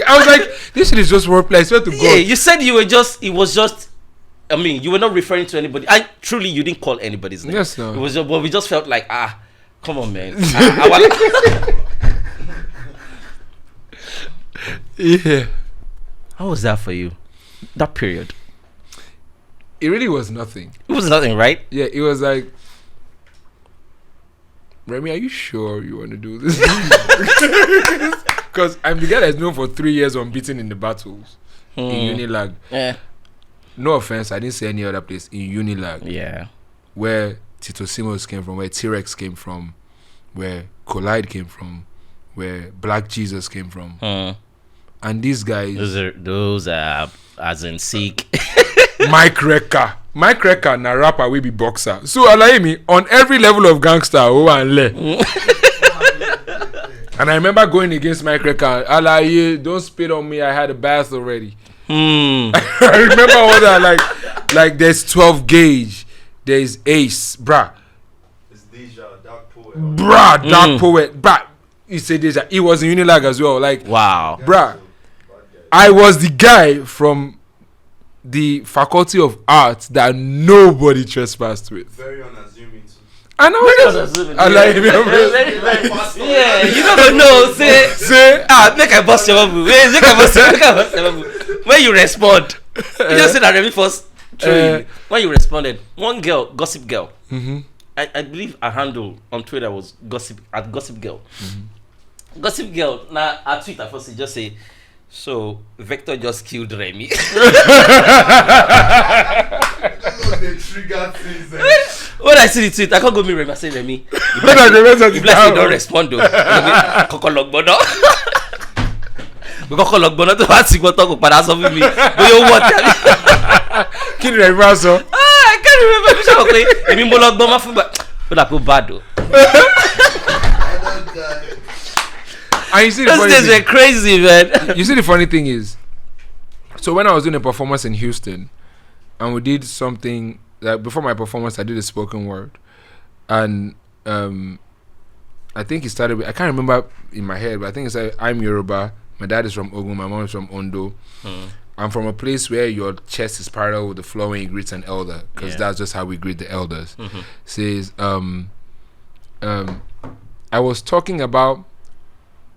I was like, this shit is just wordplay. I swear to God. Yeah, you said you were just. It was just. I mean, you were not referring to anybody. I truly, you didn't call anybody's name. Yes, no. It was just, but we just felt like, come on, man. Yeah. How was that for you? That period. It really was nothing. It was nothing, right? Yeah, it was like, Remy, are you sure you want to do this? Because I'm the guy that's known for 3 years unbeaten in the battles in Unilag. Yeah. No offense, I didn't say any other place in Unilag. Yeah. Where Tito Simos came from, where T-Rex came from, where Collide came from, where Black Jesus came from. And these guys, Those are as in Sikh. Mike Rekka na rapper we be boxer. So allow me on every level of gangster and I remember going against Mike Rekka. Alaye, don't spit on me. I had a bath already. I remember all that. Like there's 12 gauge, there's Ace, bruh. It's Deja, Dark Poet. Bruh, Dark Poet, bruh. He said Deja. He was in Unilag as well. Like Wow. Bruh, I was the guy from the Faculty of Arts that nobody trespassed with. Very unassuming too. And I was just, I like him. Yeah, you don't know. Say, make I bust your bubble. Make I bust your bubble. When you respond, you just say that Remy first. When you responded, one girl, Gossip Girl. I believe her handle on Twitter was Gossip Girl. Gossip Girl. Now her tweet at first she just say, so Vector just killed Remy. When I see the tweet, I can't go me Remy. I say Remy. You don't respond though. Kokologbono. Kokologbono to what you talk about something me. But you what? Kí ni Remy sọ? I can't remember. Mi sọ pé èmi mo lọ gbọ́ ma fún ba. Ó dà pé bad o. And you see the Those funny days thing, were crazy, man. you see the funny thing is, so when I was doing a performance in Houston, and we did something like before my performance, I did a spoken word, and I think it started with, I can't remember in my head, but I think it said, I'm Yoruba, my dad is from Ogun, my mom is from Ondo. I'm from a place where your chest is parallel with the floor when you greet an elder, because that's just how we greet the elders. Says I was talking about,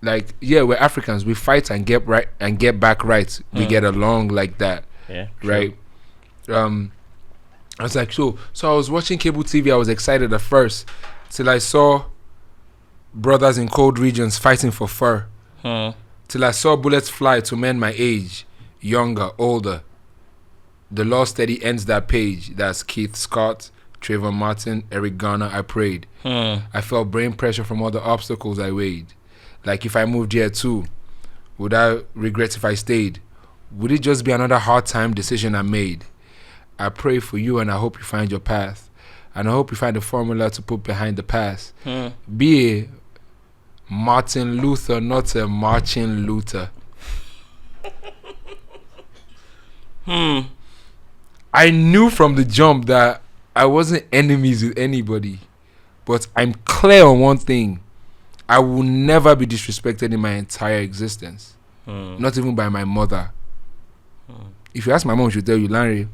like, yeah, we're Africans, we fight and get right and get back right. We get along like that. Yeah, right. I was like, so I was watching cable TV. I was excited at first till I saw brothers in cold regions fighting for fur. Till I saw bullets fly to men my age, younger, older. The law steady ends that page. That's Keith Scott, Trayvon Martin, Eric Garner. I prayed. I felt brain pressure from all the obstacles I weighed. Like, if I moved here too, would I regret if I stayed? Would it just be another hard time decision I made? I pray for you and I hope you find your path. And I hope you find a formula to put behind the past. Be a Martin Luther, not a Marching Luther. I knew from the jump that I wasn't enemies with anybody. But I'm clear on one thing. I will never be disrespected in my entire existence. Not even by my mother. If you ask my mom, she'll tell you, Larry,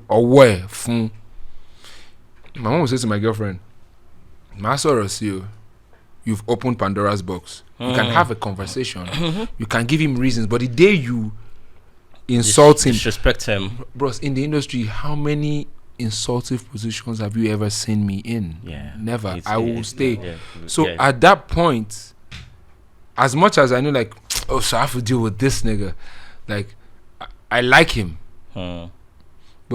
or where? My mom will say to my girlfriend, you've opened Pandora's box. You can have a conversation. You can give him reasons. But the day you insult him, disrespect him, bros, in the industry, how many insultive positions have you ever seen me in? Never. I will stay. So at that point, as much as I know, like, oh, so I have to deal with this nigga, like, I like him. But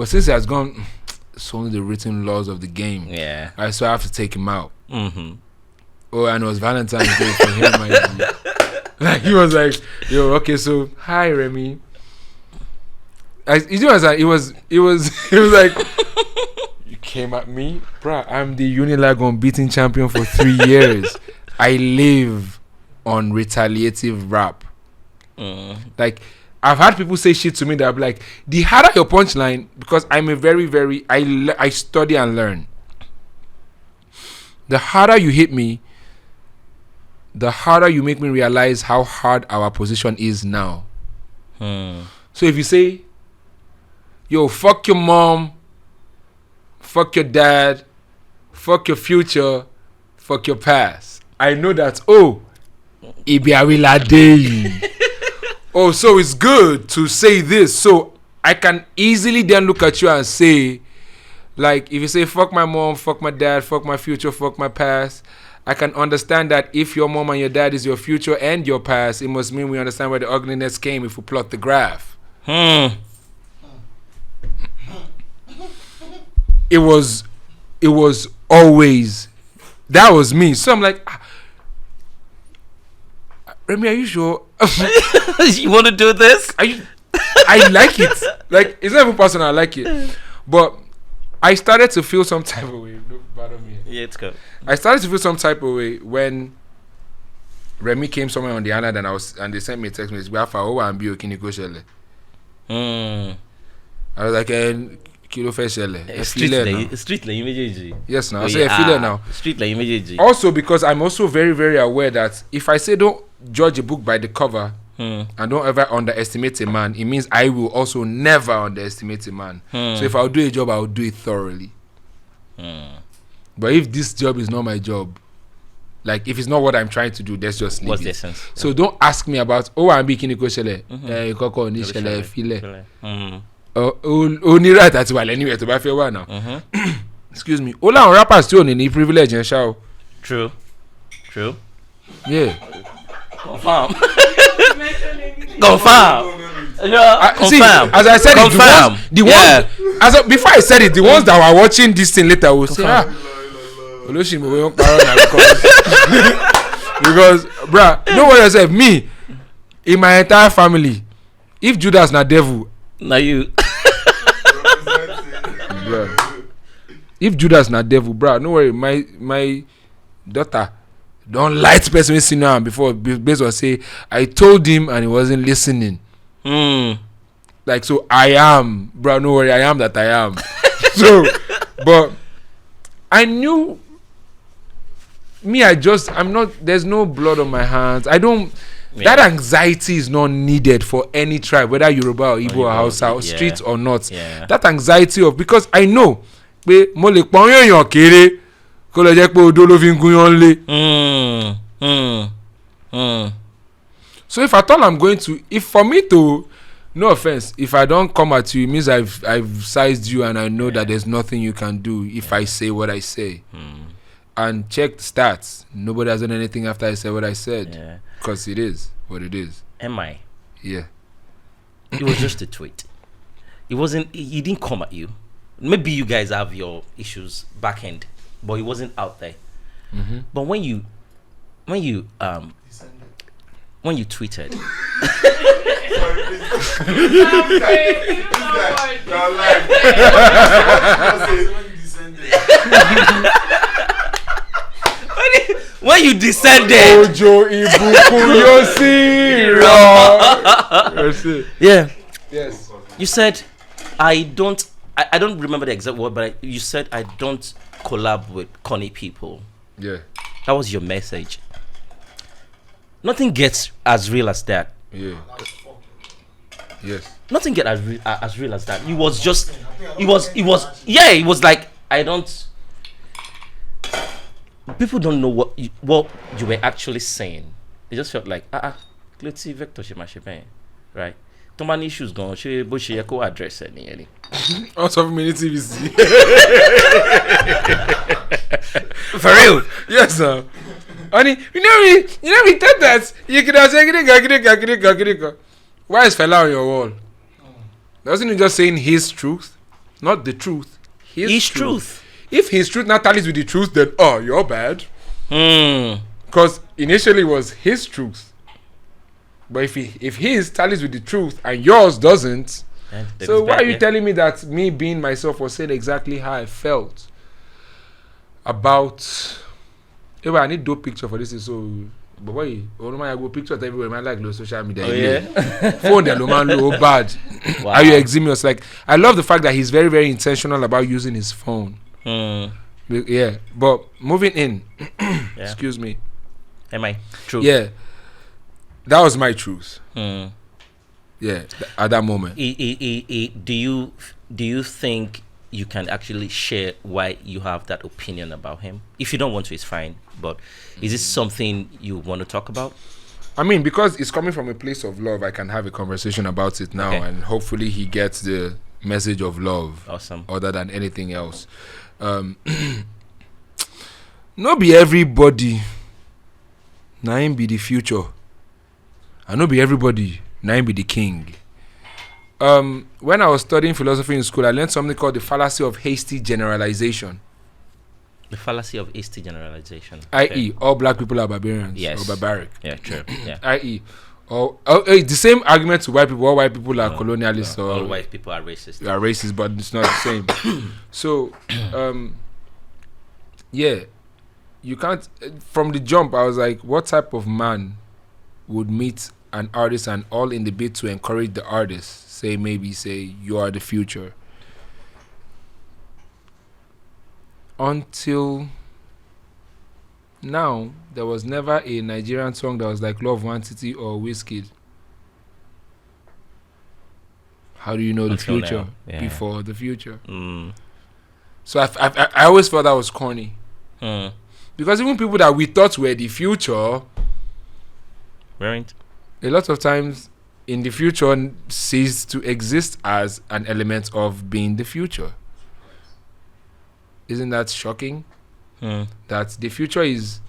since he has gone, it's only the written laws of the game. So I have to take him out. Oh, and it was Valentine's Day for him. Like, he was like, yo, okay, so hi Remy. It was like, you came at me, bruh. I'm the Unilag unbeaten champion for 3 years. I live on retaliative rap. Like, I've had people say shit to me that I'm like, the harder your punchline, because I'm a very I study and learn. The harder you hit me, the harder you make me realize how hard our position is now. So if you say, yo, fuck your mom, fuck your dad, fuck your future, fuck your past, I know that, oh, so it's good to say this. So I can easily then look at you and say, like, if you say, fuck my mom, fuck my dad, fuck my future, fuck my past, I can understand that if your mom and your dad is your future and your past, it must mean we understand where the ugliness came if we plot the graph. It was always, that was me. So I'm like, Remy, are you sure? You want to do this? I like it. Like, it's not even personal, I like it. But I started to feel some type of way. Don't bother me. Yeah, it's good. I started to feel some type of way when Remy came somewhere on the island and they sent me a text message. I was like, kilo fe shele. Street like immediately. Yes, now I say I feel it now. Street like immediately. Also, because I'm also very, very aware that if I say don't judge a book by the cover and don't ever underestimate a man, it means I will also never underestimate a man. So if I'll do a job, I'll do it thoroughly. But if this job is not my job, like if it's not what I'm trying to do, let's just leave What's it. the essence? So don't ask me about I'm being shele. Koko ni shele file. Only right at well anyway to buy feel well now. Excuse me. All our rappers still need privilege and show. True. Yeah. Confirm. See, as I said, the ones before I said it, the ones that were watching this thing later will say, because bruh, you know what I said? Me, in my entire family, if Judas not devil, now you. Bruh. If Judas not devil, bruh, no worry, my daughter don't light person we see now before based on say I told him and he wasn't listening. Like, so I am, bro, no worry, I am that I am. So, but I knew I'm not, there's no blood on my hands. I don't, that anxiety is not needed for any tribe, whether Yoruba or Igbo or Hausa or streets or not. That anxiety of, because I know, so if at all I'm going to, if for me to, no offense, if I don't come at you, it means I've sized you and I know that there's nothing you can do if I say what I say. And check the stats. Nobody has done anything after I said what I said. Because it is what it is. Am I? Yeah. It was just a tweet. It wasn't, he didn't come at you. Maybe you guys have your issues back end, but it wasn't out there. But when you tweeted, when you descended, Ojo Ibuku Yosi. Yeah. Yes. You said, I don't remember the exact word, but you said I don't collab with corny people. Yeah. That was your message. Nothing gets as real as that. Yeah. Yes. Nothing gets as real as that. It was just, it was like, I don't, people don't know what you were actually saying. They just felt like, let's see Vector Shema, right? Too many issues gone, but she go address any. Also, minutes TVC. For real? Yes, sir. Honey, you know we did that. You could have said, why is fella on your wall? Doesn't he just saying his truth? Not the truth. His truth. If his truth not tallies with the truth, then you're bad. Because initially it was his truth. But if his tallies with the truth and yours doesn't, so why are you telling me that me being myself was saying exactly how I felt about? I need dope picture for this. So, but why? I go pictures everywhere. I like social media. Phone the man low bad. Wow. Are you eximious? Like, I love the fact that he's very, very intentional about using his phone. Yeah, but moving in. Excuse me. Am I true? Yeah, that was my truth. Mm. Yeah, at that moment. Do you think you can actually share why you have that opinion about him? If you don't want to, it's fine. But is this something you want to talk about? I mean, because it's coming from a place of love, I can have a conversation about it now, Okay. and hopefully he gets the message of love. Awesome. Other than anything else. No be everybody na him be the future, and no be everybody na him be the king. When I was studying philosophy in school, I learned something called the fallacy of hasty generalization. The fallacy of hasty generalization. I.e., all black people are barbarians Yes. or barbaric. Yeah, true. Yeah. I.e., the same argument to white people. All white people are colonialists or All white people are racist. are racist, but it's not the same. So, yeah, you can't. From the jump, I was like, what type of man would meet an artist and all in the bid to encourage the artist? Say you are the future. Until now, there was never a Nigerian song that was like Love One City or Wizkid. How do you know the Until future now, yeah. before the future? Mm. So I always thought that was corny. Mm. Because even people that we thought were the future, Weren't? a lot of times in the future cease to exist as an element of being the future. Isn't that shocking? Mm. That the future is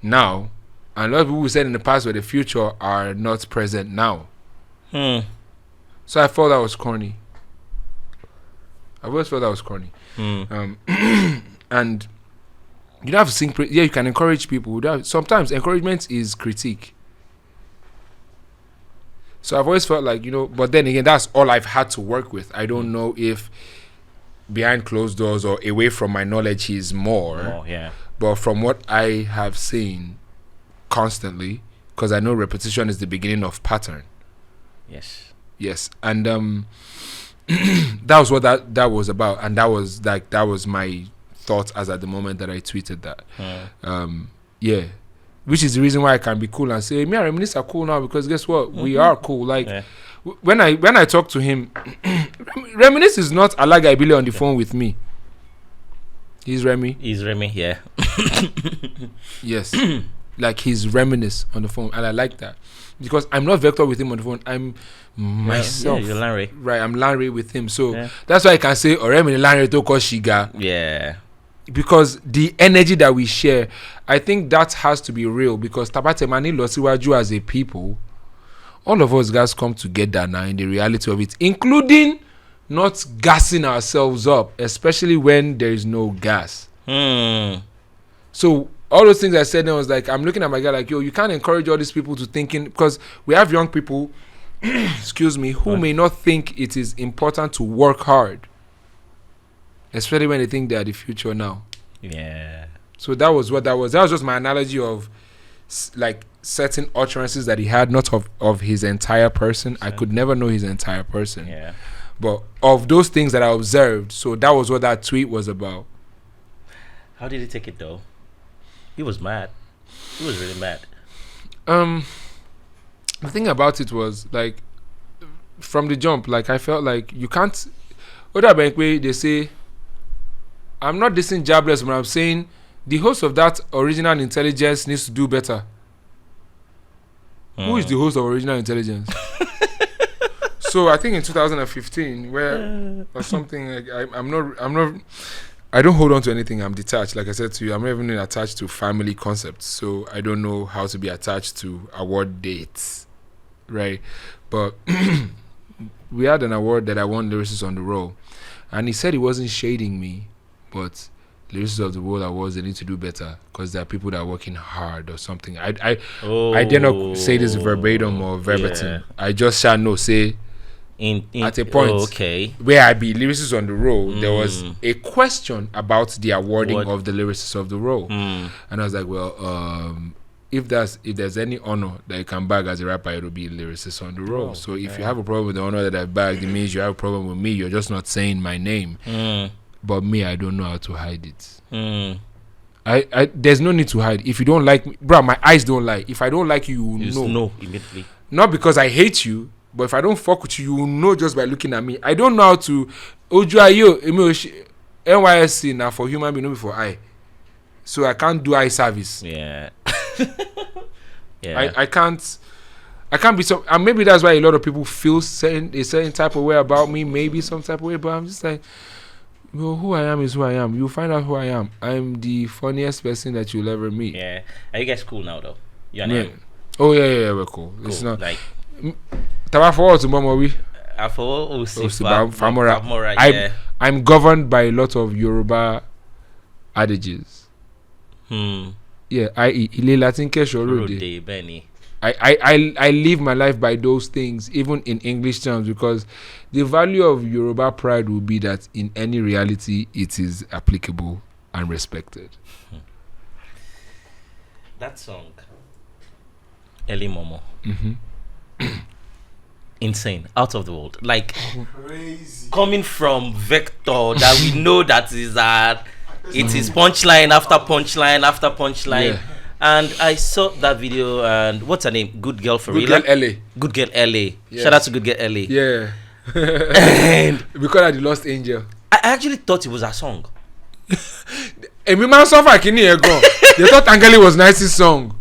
now, and a lot of people who said in the past were the future are not present now. Mm. So I thought that was corny. I always thought that was corny. Mm. And you don't have to sing. You can encourage people. Sometimes encouragement is critique. So I've always felt like, but then again, that's all I've had to work with. I don't know if behind closed doors or away from my knowledge he's more. Oh, yeah. But from what I have seen constantly, because I know repetition is the beginning of pattern. Yes. And that was what that was about. And that was my thought as at the moment that I tweeted that. Yeah. Which is the reason why I can be cool and say, me and Reminisce are cool now, because guess what? We are cool. Like, when I talk to him, Reminisce is not Alaga Ibile on the phone with me. He's Remy. Yeah. Yes. Like, he's Reminisce on the phone. And I like that. Because I'm not Vector with him on the phone. I'm myself. Yeah, you're Larry. Right, I'm Larry with him. So, that's why I can say, Remy Larry Toko Shiga. Yeah. Because the energy that we share, I think that has to be real. Because Tabatemani Losiwaju as a people, all of us guys come together now in the reality of it, including not gassing ourselves up, especially when there is no gas. So all those things I said then was like, I'm looking at my guy like, yo, you can't encourage all these people to thinking, because we have young people, excuse me, who may not think it is important to work hard. Especially when they think they are the future now. Yeah. So that was what that was. That was just my analogy of like certain utterances that he had, not of his entire person. I could never know his entire person. Yeah. But of those things that I observed. So that was what that tweet was about. How did he take it though? He was mad. He was really mad. The thing about it was like from the jump, like I felt like you can't. Other bank way they say, I'm not dissing Jobless, but I'm saying the host of that Original Intelligence needs to do better. Who is the host of Original Intelligence? So I think in 2015, where or something, like I'm not. I don't hold on to anything. I'm detached. Like I said to you, I'm not even attached to family concepts. So I don't know how to be attached to award dates, right? But we had an award that I won Lyricist on the Roll, and he said he wasn't shading me, but Lyricist of the World Awards, they need to do better because there are people that are working hard or something. I dare not say this verbatim or verbatim. Yeah. I just shall know say In at a point where I be Lyricist on the Roll, there was a question about the awarding of the Lyricist of the Roll, and I was like, well, if there's any honor that you can bag as a rapper, it will be Lyricist on the Roll. So if you have a problem with the honor that I bagged, it means you have a problem with me. You're just not saying my name. But me, I don't know how to hide it. I There's no need to hide. If you don't like me, bro, my eyes don't lie. If I don't like you, you You know. know immediately. Not because I hate you, but if I don't fuck with you, you will know just by looking at me. I don't know how to. NYSC now for human being, not for eye. So I can't do eye service. Yeah. Yeah. I can't be so. And maybe that's why a lot of people feel a certain type of way about me. Maybe some type of way, but I'm just like, well, who I am is who I am. You'll find out who I am. I'm the funniest person that you'll ever meet. Yeah. Are you guys cool now though? You and Yeah. him? Oh yeah, we're cool. Cool. It's not. Like Taba for what tomorrow we. Famora, yeah. I'm governed by a lot of Yoruba adages. Yeah, i.e. Ile Latin Keshorode. Benny. I live my life by those things, even in English terms, because the value of Yoruba pride will be that in any reality it is applicable and respected. That song, Eli Momo. Insane, out of the world. Like Crazy. coming from Vector that we know that is it is punchline after punchline after punchline. Yeah. And I saw that video, and what's her name? Good Girl for Good real. girl LA. Good Girl LA. Yes. Shout out to Good Girl LA. Yeah. And Because of the Lost Angel. I actually thought it was a song. Emi man suffer kini e go. They thought Angeli was nicest song.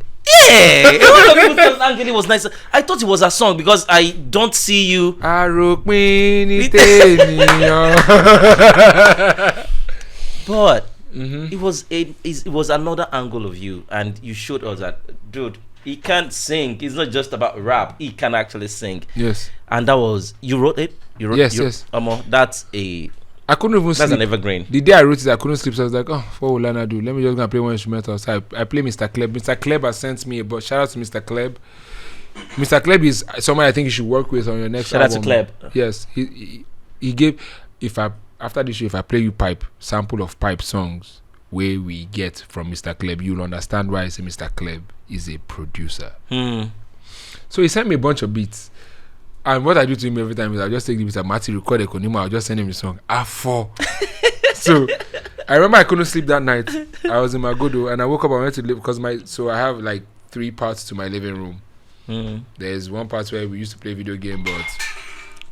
Yeah, a lot of people thought Angeli was nice. I thought it was a song because I don't see you. Aròpin ní tènìyàn. But it was another angle of you, and you showed us that, dude, he can't sing. It's not just about rap. He can actually sing. Yes. And that was, you wrote it. Yes. That's I couldn't even an sleep. evergreen. The day I wrote it, I couldn't sleep. So I was like, oh, what will Lana do? Let me just go and play one instrumental. So I play Mr. Kleb. Mr. Kleb has sent me, but shout out to Mr. Kleb. Mr. Kleb is someone I think you should work with on your next Shout out to album. Kleb. Yes. He gave, after this show, if I play you sample of pipe songs where we get from Mr. Kleb, you'll understand why I say Mr. Kleb is a producer. So he sent me a bunch of beats. And what I do to him every time is I just take the beats and Marty record a Konima, I'll just send him the song. A4. So I remember I couldn't sleep that night. I was in my Godo and I woke up and went to live because I have like 3 parts to my living room. There's one part where we used to play video game, but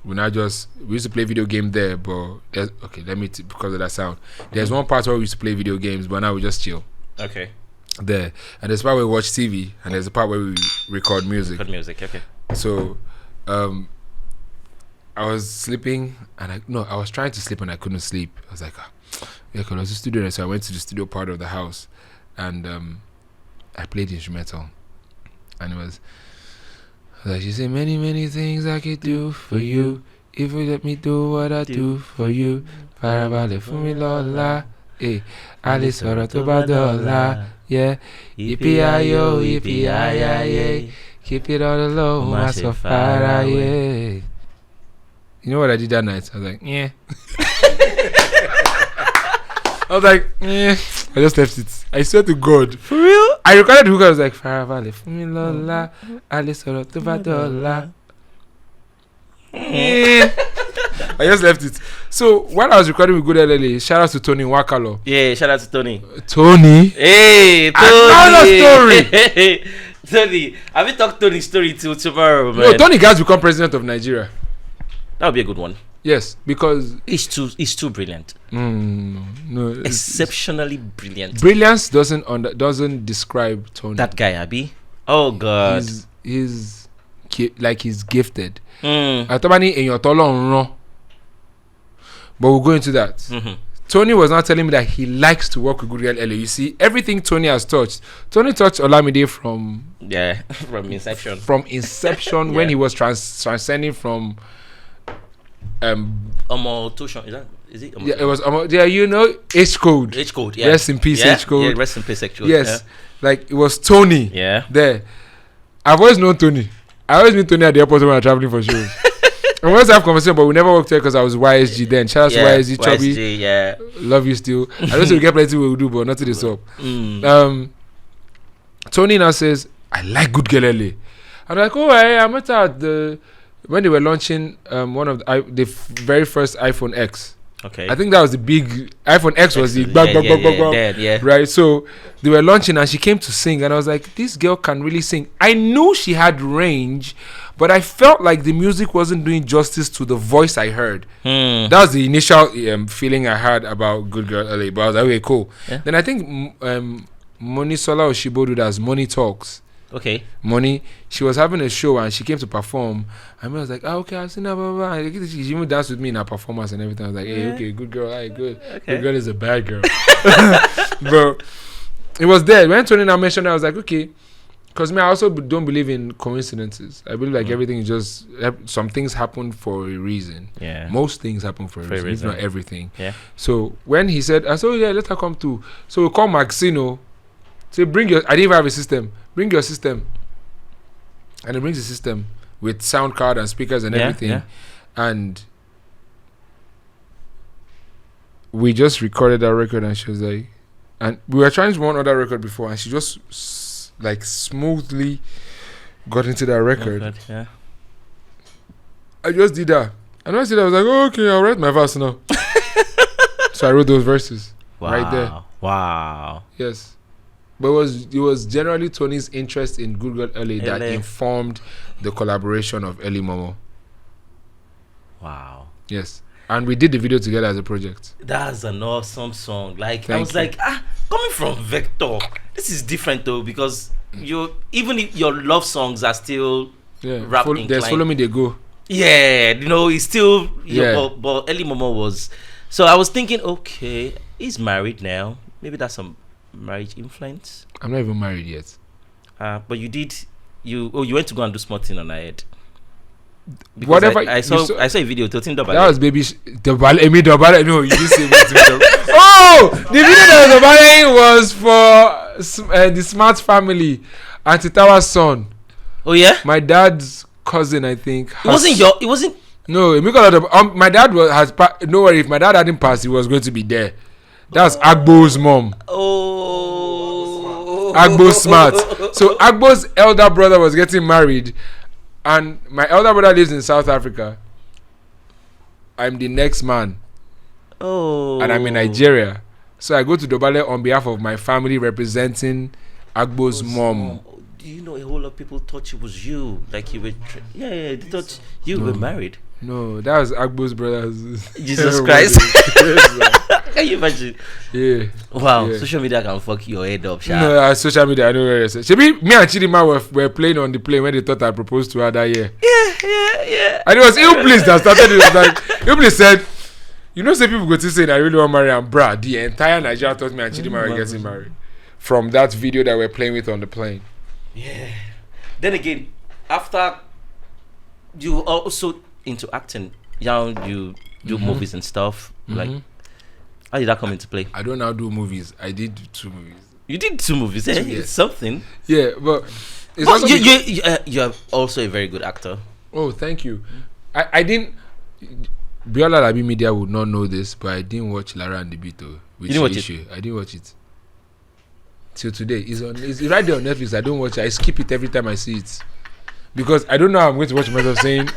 we used to play video game there, but because of that sound. There's one part where we used to play video games, but now we just chill. Okay. There. And there's a part where we watch TV and there's a part where we record music. Okay. So I was sleeping and I was trying to sleep and I couldn't sleep. I was like, because I was a studio, so I went to the studio part of the house and I played the instrumental and it was like, she said, many, many things I could do for you if you let me do what I do for you. Farabalẹ̀ fún mi lọ́la, a lè sọ̀rọ̀ tó bá dọ̀la, yeah. Yippee-yi-yo, yippee-yi-yi-yi. Keep it all alone, my so far, yeah. You know what I did that night? I was like, yeah. I just left it. I swear to God. For real? I recorded the hook. I was like, Faravale, Fumi Lola, Alice Orotovadola. I just left it. So when I was recording with Good LLA, shout out to Tony Wakalo. Yeah, shout out to Tony. Tony? Hey, Tony. Another story. Tony, have you talked Tony's story till tomorrow, man? No, Tony has become president of Nigeria. That would be a good one. Yes, because He's too brilliant. no, Exceptionally brilliant. brilliance doesn't describe Tony. That guy, Abby. Oh God. He's gifted. Mm. But we'll go into that. Mm-hmm. Tony was now telling me that he likes to work with Good Girl LA. You see, everything Tony has touched. Tony touched Olamide from Inception. From Inception when he was transcending from Tushan, is it? yeah, it was H Code. H Code, yeah. Rest in peace, Yeah, H Code. yeah, rest in peace, H Code. Yes. Like it was Tony. Yeah. There. I've always known Tony. I always meet Tony at the airport when I'm traveling for shows. I always have conversation, but we never worked there because I was YSG then. Shout out to YSG, Chubby. YSG, yeah. Love you still. I know we get plenty we will do, but not to this up. Tony now says, I like Good Girl LA. I'm like, I met her at when they were launching one of the very first iPhone X. Okay. I think that was the big iPhone X was the Yeah. right. So they were launching and she came to sing and I was like, this girl can really sing. I knew she had range, but I felt like the music wasn't doing justice to the voice I heard. That was the initial feeling I had about Good Girl LA. But I was like, okay, cool. Yeah. Then I think Monisola Oshibodu does Money Talks. Okay. Money, she was having a show and she came to perform. And I was like, okay, I've seen her, blah, blah, blah. She even danced with me in her performance and everything. I was like, hey, okay, good girl, hey, good. Okay. Good girl is a bad girl. But it was there. When Tony now mentioned it, I was like, okay. Because me, I also don't believe in coincidences. I believe like everything is just, some things happen for a reason. Yeah. Most things happen for a reason, if not everything. Yeah. So when he said, I said, oh yeah, let her come too. So we call Maxino. Say, bring your, I didn't even have a system. Bring your system. And he brings the system with sound card and speakers and everything. Yeah. And we just recorded that record and she was like, and we were trying one other record before and she just like smoothly got into that record. Oh, yeah. I just did that. And when I did that, I was like, oh, okay, I'll write my verse now. So I wrote those verses right there. Wow. Yes. But it was generally Tony's interest in Good Girl LA that informed the collaboration of Ellie Momo. Wow. Yes. And we did the video together as a project. That's an awesome song. Like Thank I was you. like, coming from Vector, this is different though because even if your love songs are still rap inclined. There's Follow Me They Go. Yeah, it's still Yeah. but Ellie Momo was. So I was thinking, okay, he's married now. Maybe that's some marriage influence. I'm not even married yet. But you went to go and do small thing on her head. Because Whatever I saw a video to that was baby Emi Dobale. No, you didn't say it. Oh, the video that was for the Smart Family, Auntie Tawa's son. Oh yeah, My dad's cousin, I think. It wasn't. No, my dad no worry, if my dad hadn't passed, he was going to be there. That's Agbo's mom. Oh, Agbo Smart. So Agbo's elder brother was getting married, and my elder brother lives in South Africa. I'm the next man, and I'm in Nigeria. So I go to Dobale on behalf of my family, representing Agbo's mom. Do you know a whole lot of people thought it was you? Like you were, they thought you were married. No, that was Agbo's brother's. Jesus Christ. Can you imagine? Yeah. Wow, Yeah. social media can fuck your head up, Sha. No, social media, I know where it is. Shebi, me and Chidima were playing on the plane when they thought I proposed to her that year. Yeah. And it was Ilbliss that started it. It was like, Ilbliss said, you know, say people go to say I really want to marry, and bruh, the entire Nigeria thought me and Chidima were getting married. From that video that we're playing with on the plane. Yeah. Then again, after you are also into acting, you do movies and stuff. Like, how did that come into play? I don't now do movies. I did 2 movies. You did 2 movies, eh? Yes. It's something. Yeah, but it's But also you're also a very good actor. Oh, thank you. I didn't. Biola Labi Media would not know this, but I didn't watch Lara and the Beat. You didn't watch it? I didn't watch it. Till today. It's right there on Netflix. I don't watch it. I skip it every time I see it. Because I don't know how I'm going to watch myself saying.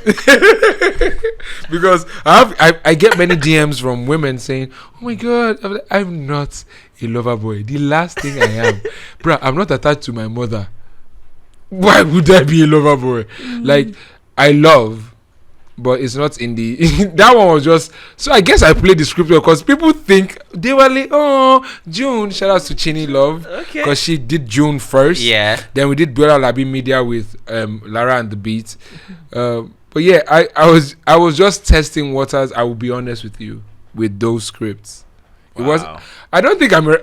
Because I get many DMs from women saying, oh my God, I'm not a lover boy. The last thing I am. Bruh, I'm not attached to my mother. Why would I be a lover boy? Like, I love, but it's not in the that one was just. So I guess I played the script because people think they were like, oh, June. Shout out to Chini Love, because she did June first. Yeah. Then we did Biola Labi Media with Lara and the Beat. But yeah, I was just testing waters. I will be honest with you with those scripts. It was. I don't think I'm me.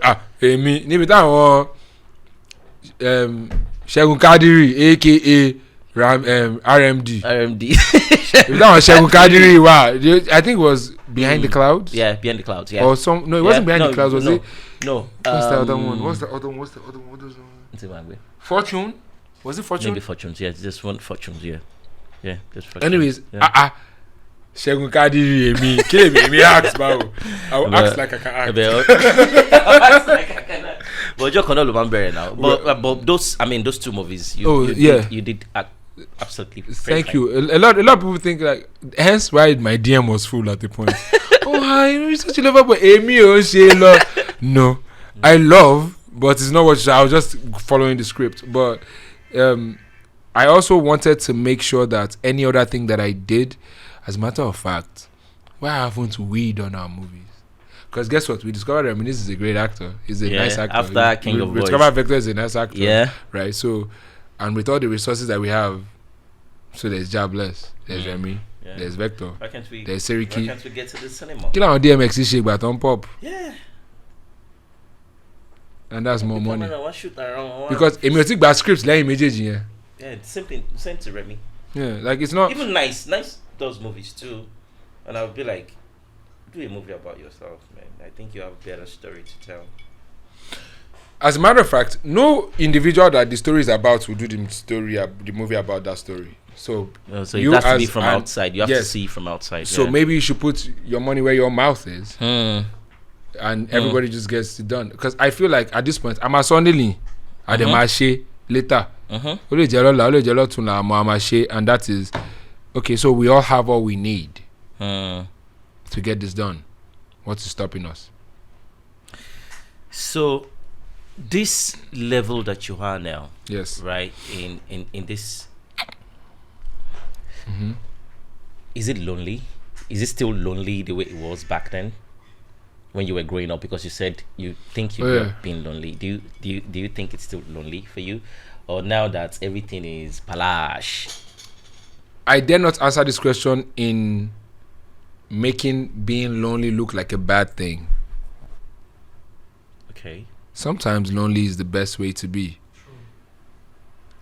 Shegun Kadiri, aka RMD. If that was Shegun Kadiri, wow. I think it was Behind the Clouds. Yeah, Behind the Clouds. Yeah. Or some. No, it wasn't Behind the Clouds. Was it? No. What's the other one? What's the other one? What was the one? Fortune. Was it Fortune? Maybe Fortunes. Yeah, just one Fortunes. Yeah. Yeah, just Fortunes. Anyways, Shegun Kadiri, me, kill me, ask, bro. I will act like I can act. But you're gonna remember now. But those 2 movies, you did act absolutely. Thank you. A lot of people think like, hence why my DM was full at the point. Oh, you're such a lover, but Amy, no, I love, but it's not what I was just following the script. But I also wanted to make sure that any other thing that I did, as a matter of fact, why haven't we done our movies? Because guess what? We discovered Reminis is a great actor. He's a nice actor. After King of We Boys. discovered Vector is a nice actor. Yeah. Right? So, and with all the resources that we have, so there's Jobless, there's Remy, there's Vector, there's Seriki. Why can't we get to the cinema? Kill on DMX shake but on pop. Yeah. And that's more money. Because Because Emiotic bad scripts like images, yeah. yeah, same to Remy. Yeah, like it's not. Even Nice does movies too, and I would be like, do a movie about yourself, man. I think you have a better story to tell. As a matter of fact, no individual that the story is about will do the movie about that story. So, So it has to be from outside. You have to see from outside. So maybe you should put your money where your mouth is, Hmm. and everybody just gets it done. Because I feel like at this point, I'm a Sunday, at the marché later. Only Jelo and that is okay. So we all have all we need to get this done. What's stopping us? So this level that you are now, Yes. right? In this, is it lonely? Is it still lonely the way it was back then when you were growing up? Because you said you think you've been lonely. Do you think it's still lonely for you, or now that everything is palash? I dare not answer this question in making being lonely look like a bad thing. Okay. Sometimes lonely is the best way to be.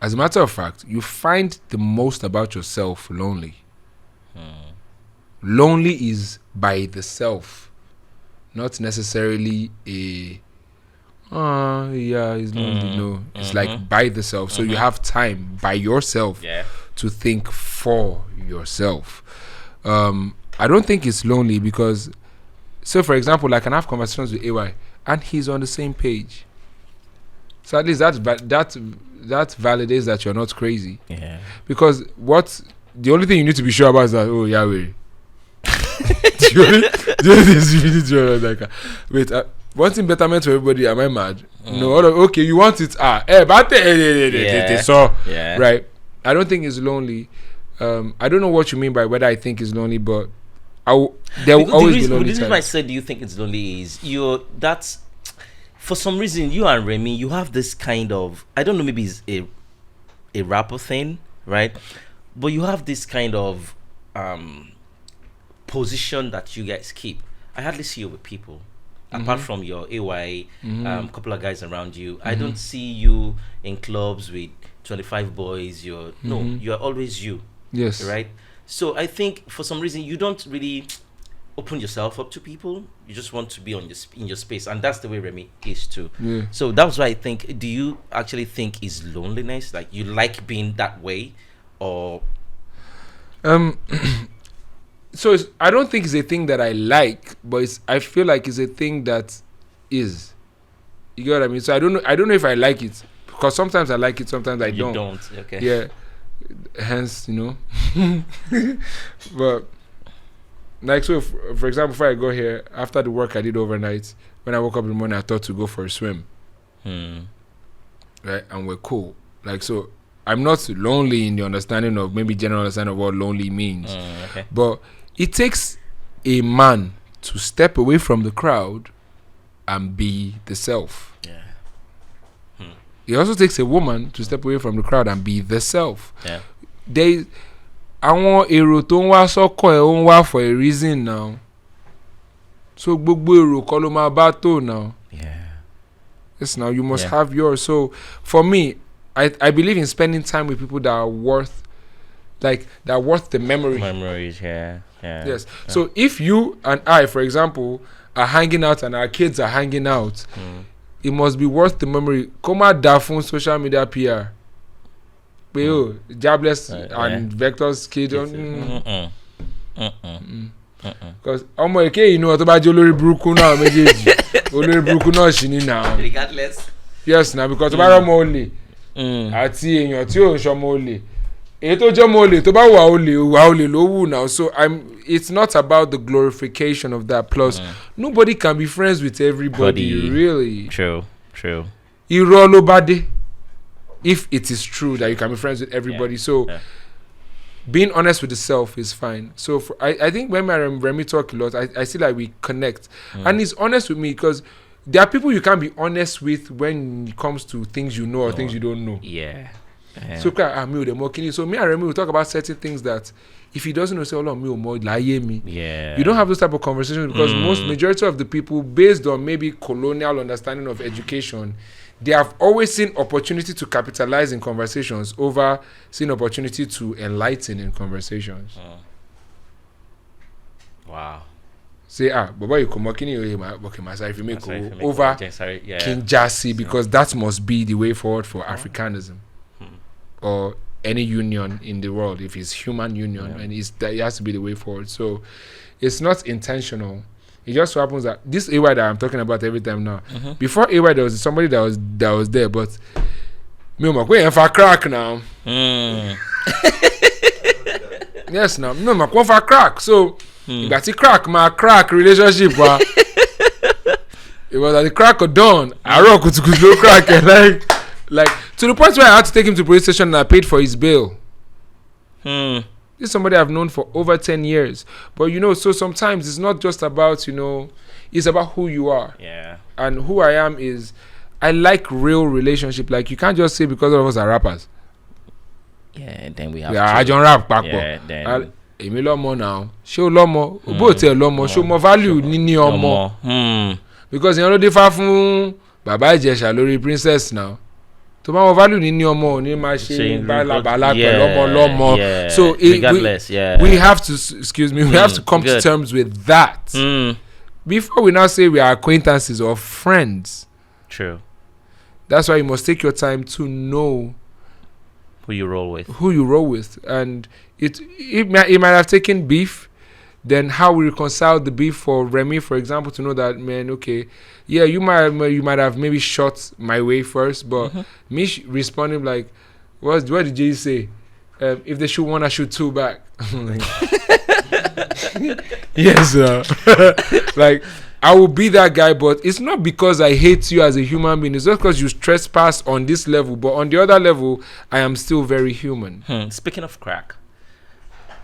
As a matter of fact, you find the most about yourself lonely. Lonely is by the self, not necessarily a it's lonely. No, it's like by the self. So you have time by yourself to think for yourself. I don't think it's lonely because, so for example, I can have conversations with AY and he's on the same page. So at least that validates that you're not crazy. Yeah. Because the only thing you need to be sure about is that Yahweh. the only thing you need to know is like, wait, wanting betterment for everybody, am I mad? No, okay, you want it. So right. I don't think it's lonely. I don't know what you mean by whether I think it's lonely, but there will always be lonely times. The reason I said do you think it's lonely is that's for some reason you and Remy, you have this kind of, I don't know, maybe it's a rapper thing, right? But you have this kind of position that you guys keep. I hardly see you with people. Apart from your AY, couple of guys around you, I don't see you in clubs with 25 boys. You're always you. Yes. Right? So I think for some reason you don't really open yourself up to people. You just want to be in your space, and that's the way Remy is too. Yeah. So that's why I think. Do you actually think is loneliness? Like you like being that way, or? So I don't think it's a thing that I like, but I feel like it's a thing that is. You get what I mean? So I don't know if I like it, because sometimes I like it, sometimes I don't. You don't. Okay. Yeah. Hence, but like, so for example, before I go here, after the work I did overnight, when I woke up in the morning, I thought to go for a swim. Right, and we're cool. Like, so I'm not lonely in the understanding of maybe general understanding of what lonely means. Okay. But it takes a man to step away from the crowd and be the self. Yeah. It also takes a woman to step away from the crowd and be the self. Yeah. Àwọn èrò tó ń wá sọ́kọ̀ ẹ̀ ó ń wá for a reason now. So gbogbo èrò kọ́ ló máa bá tó now. Yeah. Yes, now you must have yours. So for me, I believe in spending time with people that are worth the memory. Memories, yeah. Yes. So if you and I, for example, are hanging out and our kids are hanging out, it must be worth the memory. Come out da fun social media PR. Jobless and Vector's kid. Because ọmọ èké yìí tó bá jẹ́ olórí burúkú náà méjèèjì olórí burúkú náà ṣì ní now. Regardless. Yes, now because tó bá rọ́mọ olè àti èèyàn tí ò ń ṣọmọ olè now. So it's not about the glorification of that. Plus, nobody can be friends with everybody, really. True. If it is true that you can be friends with everybody. So being honest with yourself is fine. So I think when Remy talk a lot, I see like we connect. And he's honest with me because there are people you can't be honest with when it comes to things you know or things you don't know. Yeah. So me and Remy will talk about certain things that if he doesn't know, say, oh, me or more lie me. Yeah. You don't have those type of conversations because majority of the people, based on maybe colonial understanding of education, they have always seen opportunity to capitalize in conversations over seeing opportunity to enlighten in conversations. Wow. Say, Baba, you come working if you make over King Jassy because that must be the way forward for Africanism or any union in the world. If it's human union, and it has to be the way forward. So it's not intentional. It just so happens that this AY that I'm talking about every time now. Before AY, there was somebody that was there, but me if I crack now. Yes, now no, if I crack. So you got to crack my crack relationship. It was at the crack of dawn. I rock with no crack and like to the point where I had to take him to police station and I paid for his bail. This is somebody I've known for over 10 years. But so sometimes it's not just about, it's about who you are. Yeah. And who I am is, I like real relationship. Like you can't just say because all of us are rappers. Yeah, and then we have I don't rap back. Yeah, then Emi lomo now. Show lomo. Both lomo. Show more value nini omo. Because you know differ from Baba Ijesha lórí princess now. To my value nini omo ni ma ṣe bala lomo. So regardless, we have to we have to come to terms with that before we now say we are acquaintances or friends. True. That's why you must take your time to know who you roll with, and it might have taken beef. Then how we reconcile the beef for Remy, for example, to know that, man, okay, yeah, you might have maybe shot my way first, but me responding like, what did you say? If they shoot one, I shoot two back. Yes, like I will be that guy, but it's not because I hate you as a human being. It's just because you trespass on this level, but on the other level, I am still very human. Speaking of crack,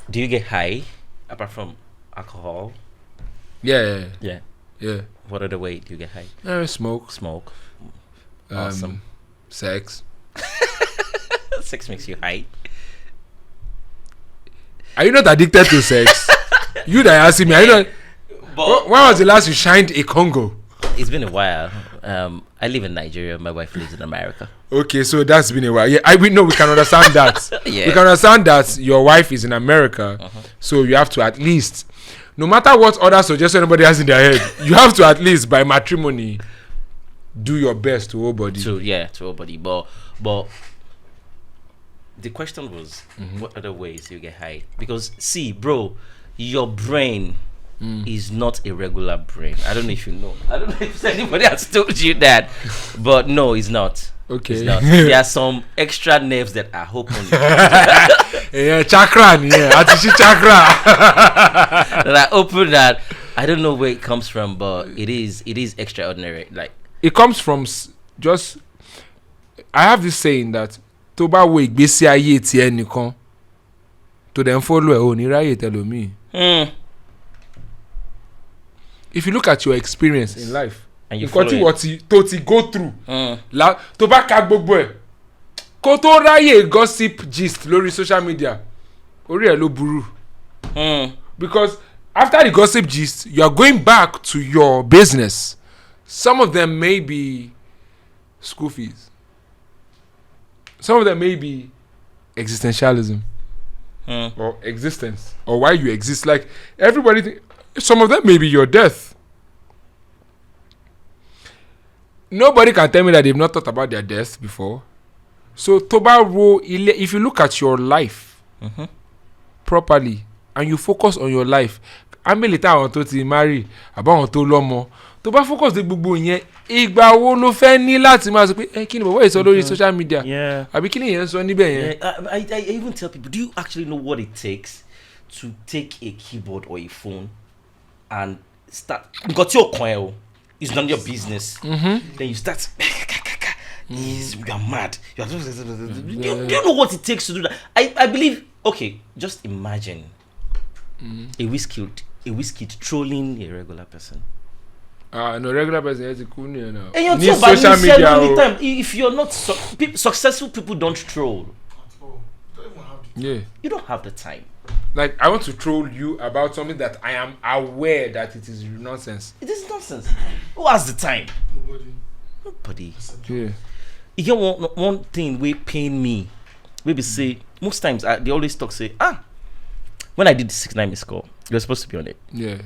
do you get high apart from alcohol? Yeah. What other way do you get high? Smoke. Awesome. Sex. Sex makes you high. Are you not addicted to sex? You that asking me, are you not? When was the last you shined a Congo? It's been a while. I live in Nigeria. My wife lives in America. Okay, so that's been a while. Yeah, we can understand that. We can understand that your wife is in America, so you have to at least, no matter what other suggestion anybody has in their head, you have to at least by matrimony do your best to whole body. To whole body. But the question was, what other ways you get high? Because see, bro, your brain is not a regular brain. I don't know if you know. I don't know if anybody has told you that, but no, it's not. Okay. It's not. There are some extra nerves that are open. Chakra, Atishi chakra. That are open that I don't know where it comes from, but it is extraordinary. Like it comes from just. I have this saying that Toba wo igbesi aye ti ẹnìkan to dem follow ẹ o ni ráyè tẹlòmíì. If you look at your experience in life, and you follow it, to ti go through, tó bá ka gbogbo ẹ̀ kó tó ráyè gossip gist lórí social media, orí ẹ̀ ló burú. Because after the gossip gist, you are going back to your business. Some of them may be school fees. Some of them may be existentialism or existence or why you exist. Like everybody, some of them may be your death. Nobody can tell me that they've not thought about their death before. So if you look at your life properly and you focus on your life, I mean later on to marry, about to lomo, tó bá focus de gbogbo yẹn ìgbà wo ló fẹ́ ní láti máa sọ pé kí ni bàbá yìí sọ lórí social media àbí kí ni yẹn sọ níbẹ̀ yẹn. I even tell people, do you actually know what it takes to take a keyboard or a phone and start nǹkan tí o kàn ẹ́ o it's none of your business. Then you start you are mad. You don't know what it takes to do that. I believe, okay, just imagine a whiskey trolling a regular person. No, regular person has a cool name now. And you're social media all the time. If you're not successful, people don't troll. Yeah, you don't have the time. Like, I want to troll you about something that I am aware that it is nonsense. It is nonsense. Who has the time? Nobody. Yeah. You get one thing we pain me. Maybe say most times they always talk say when I did the 6ix9ine missed call, you were supposed to be on it. Yeah.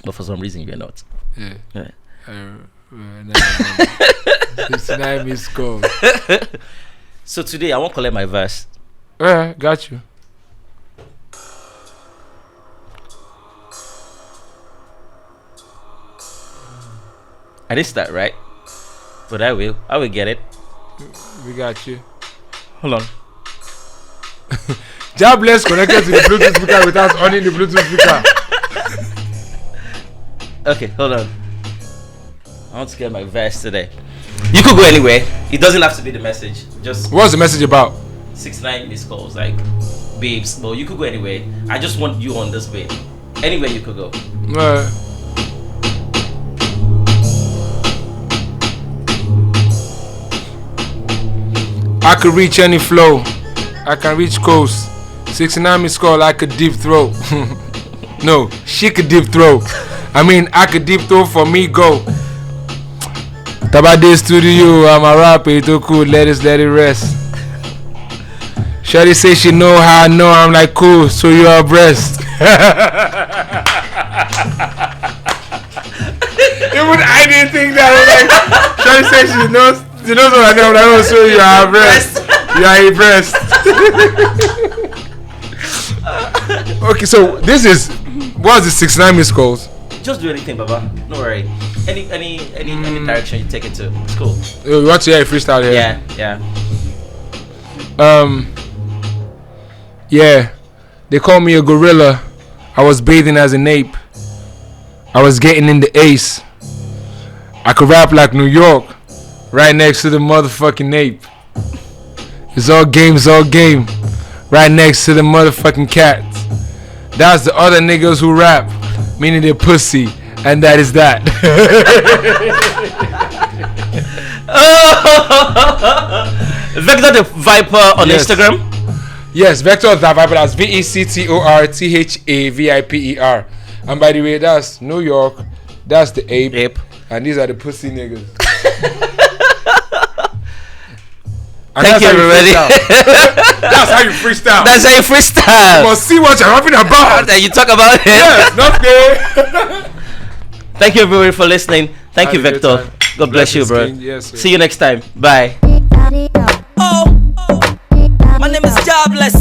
But for some reason you're not. Yeah. Yeah. 6ix9ine missed call. So today I won't collect my verse. Yeah, got you. I didn't start right, but I will get it. We got you. Hold on. Jobless connected to the Bluetooth speaker without owning the Bluetooth speaker. Okay, hold on. I want to get my verse today. You could go anywhere. It doesn't have to be the message. Just what's the message about? 6ix9ine missed calls, like babes. But you could go anywhere. I just want you on this bit. Anywhere you could go. I could reach any flow. I can reach coast. 6ix9ine missed call. I could deep throat. No, she could deep throat. I mean, I could deep throat for me go. Tabade studio, I'm a rapper, it's too cool, let it rest. Shawty say she know how I know, I'm like cool, so you are breast. Even I didn't think that. I was like, Shawty say she knows what I know, I'm like, oh, so you are breast. You are a breast. Okay, so this is, what's the 6ix9ine missed calls? Just do anything, Baba. No worry. Any direction you take it to, it's cool. You want to hear a freestyle here? Yeah. Yeah. They call me a gorilla. I was bathing as an ape. I was getting in the ace. I could rap like New York, right next to the motherfucking ape. It's all game, right next to the motherfucking cats. That's the other niggas who rap, meaning they're pussy, and that is that. Vector the Viper on Instagram? Yes, Vector the Viper, that's VECTORTHAVIPER. And by the way, that's New York, that's the ape. And these are the pussy niggas. Thank you, everybody. That's how you freestyle. You must see what you're rapping about. That you talk about it. Yes, not good. Thank you, everybody, for listening. Thank you, Vector. God bless you, bro. Yes, see you next time. Bye. My name is Jobless.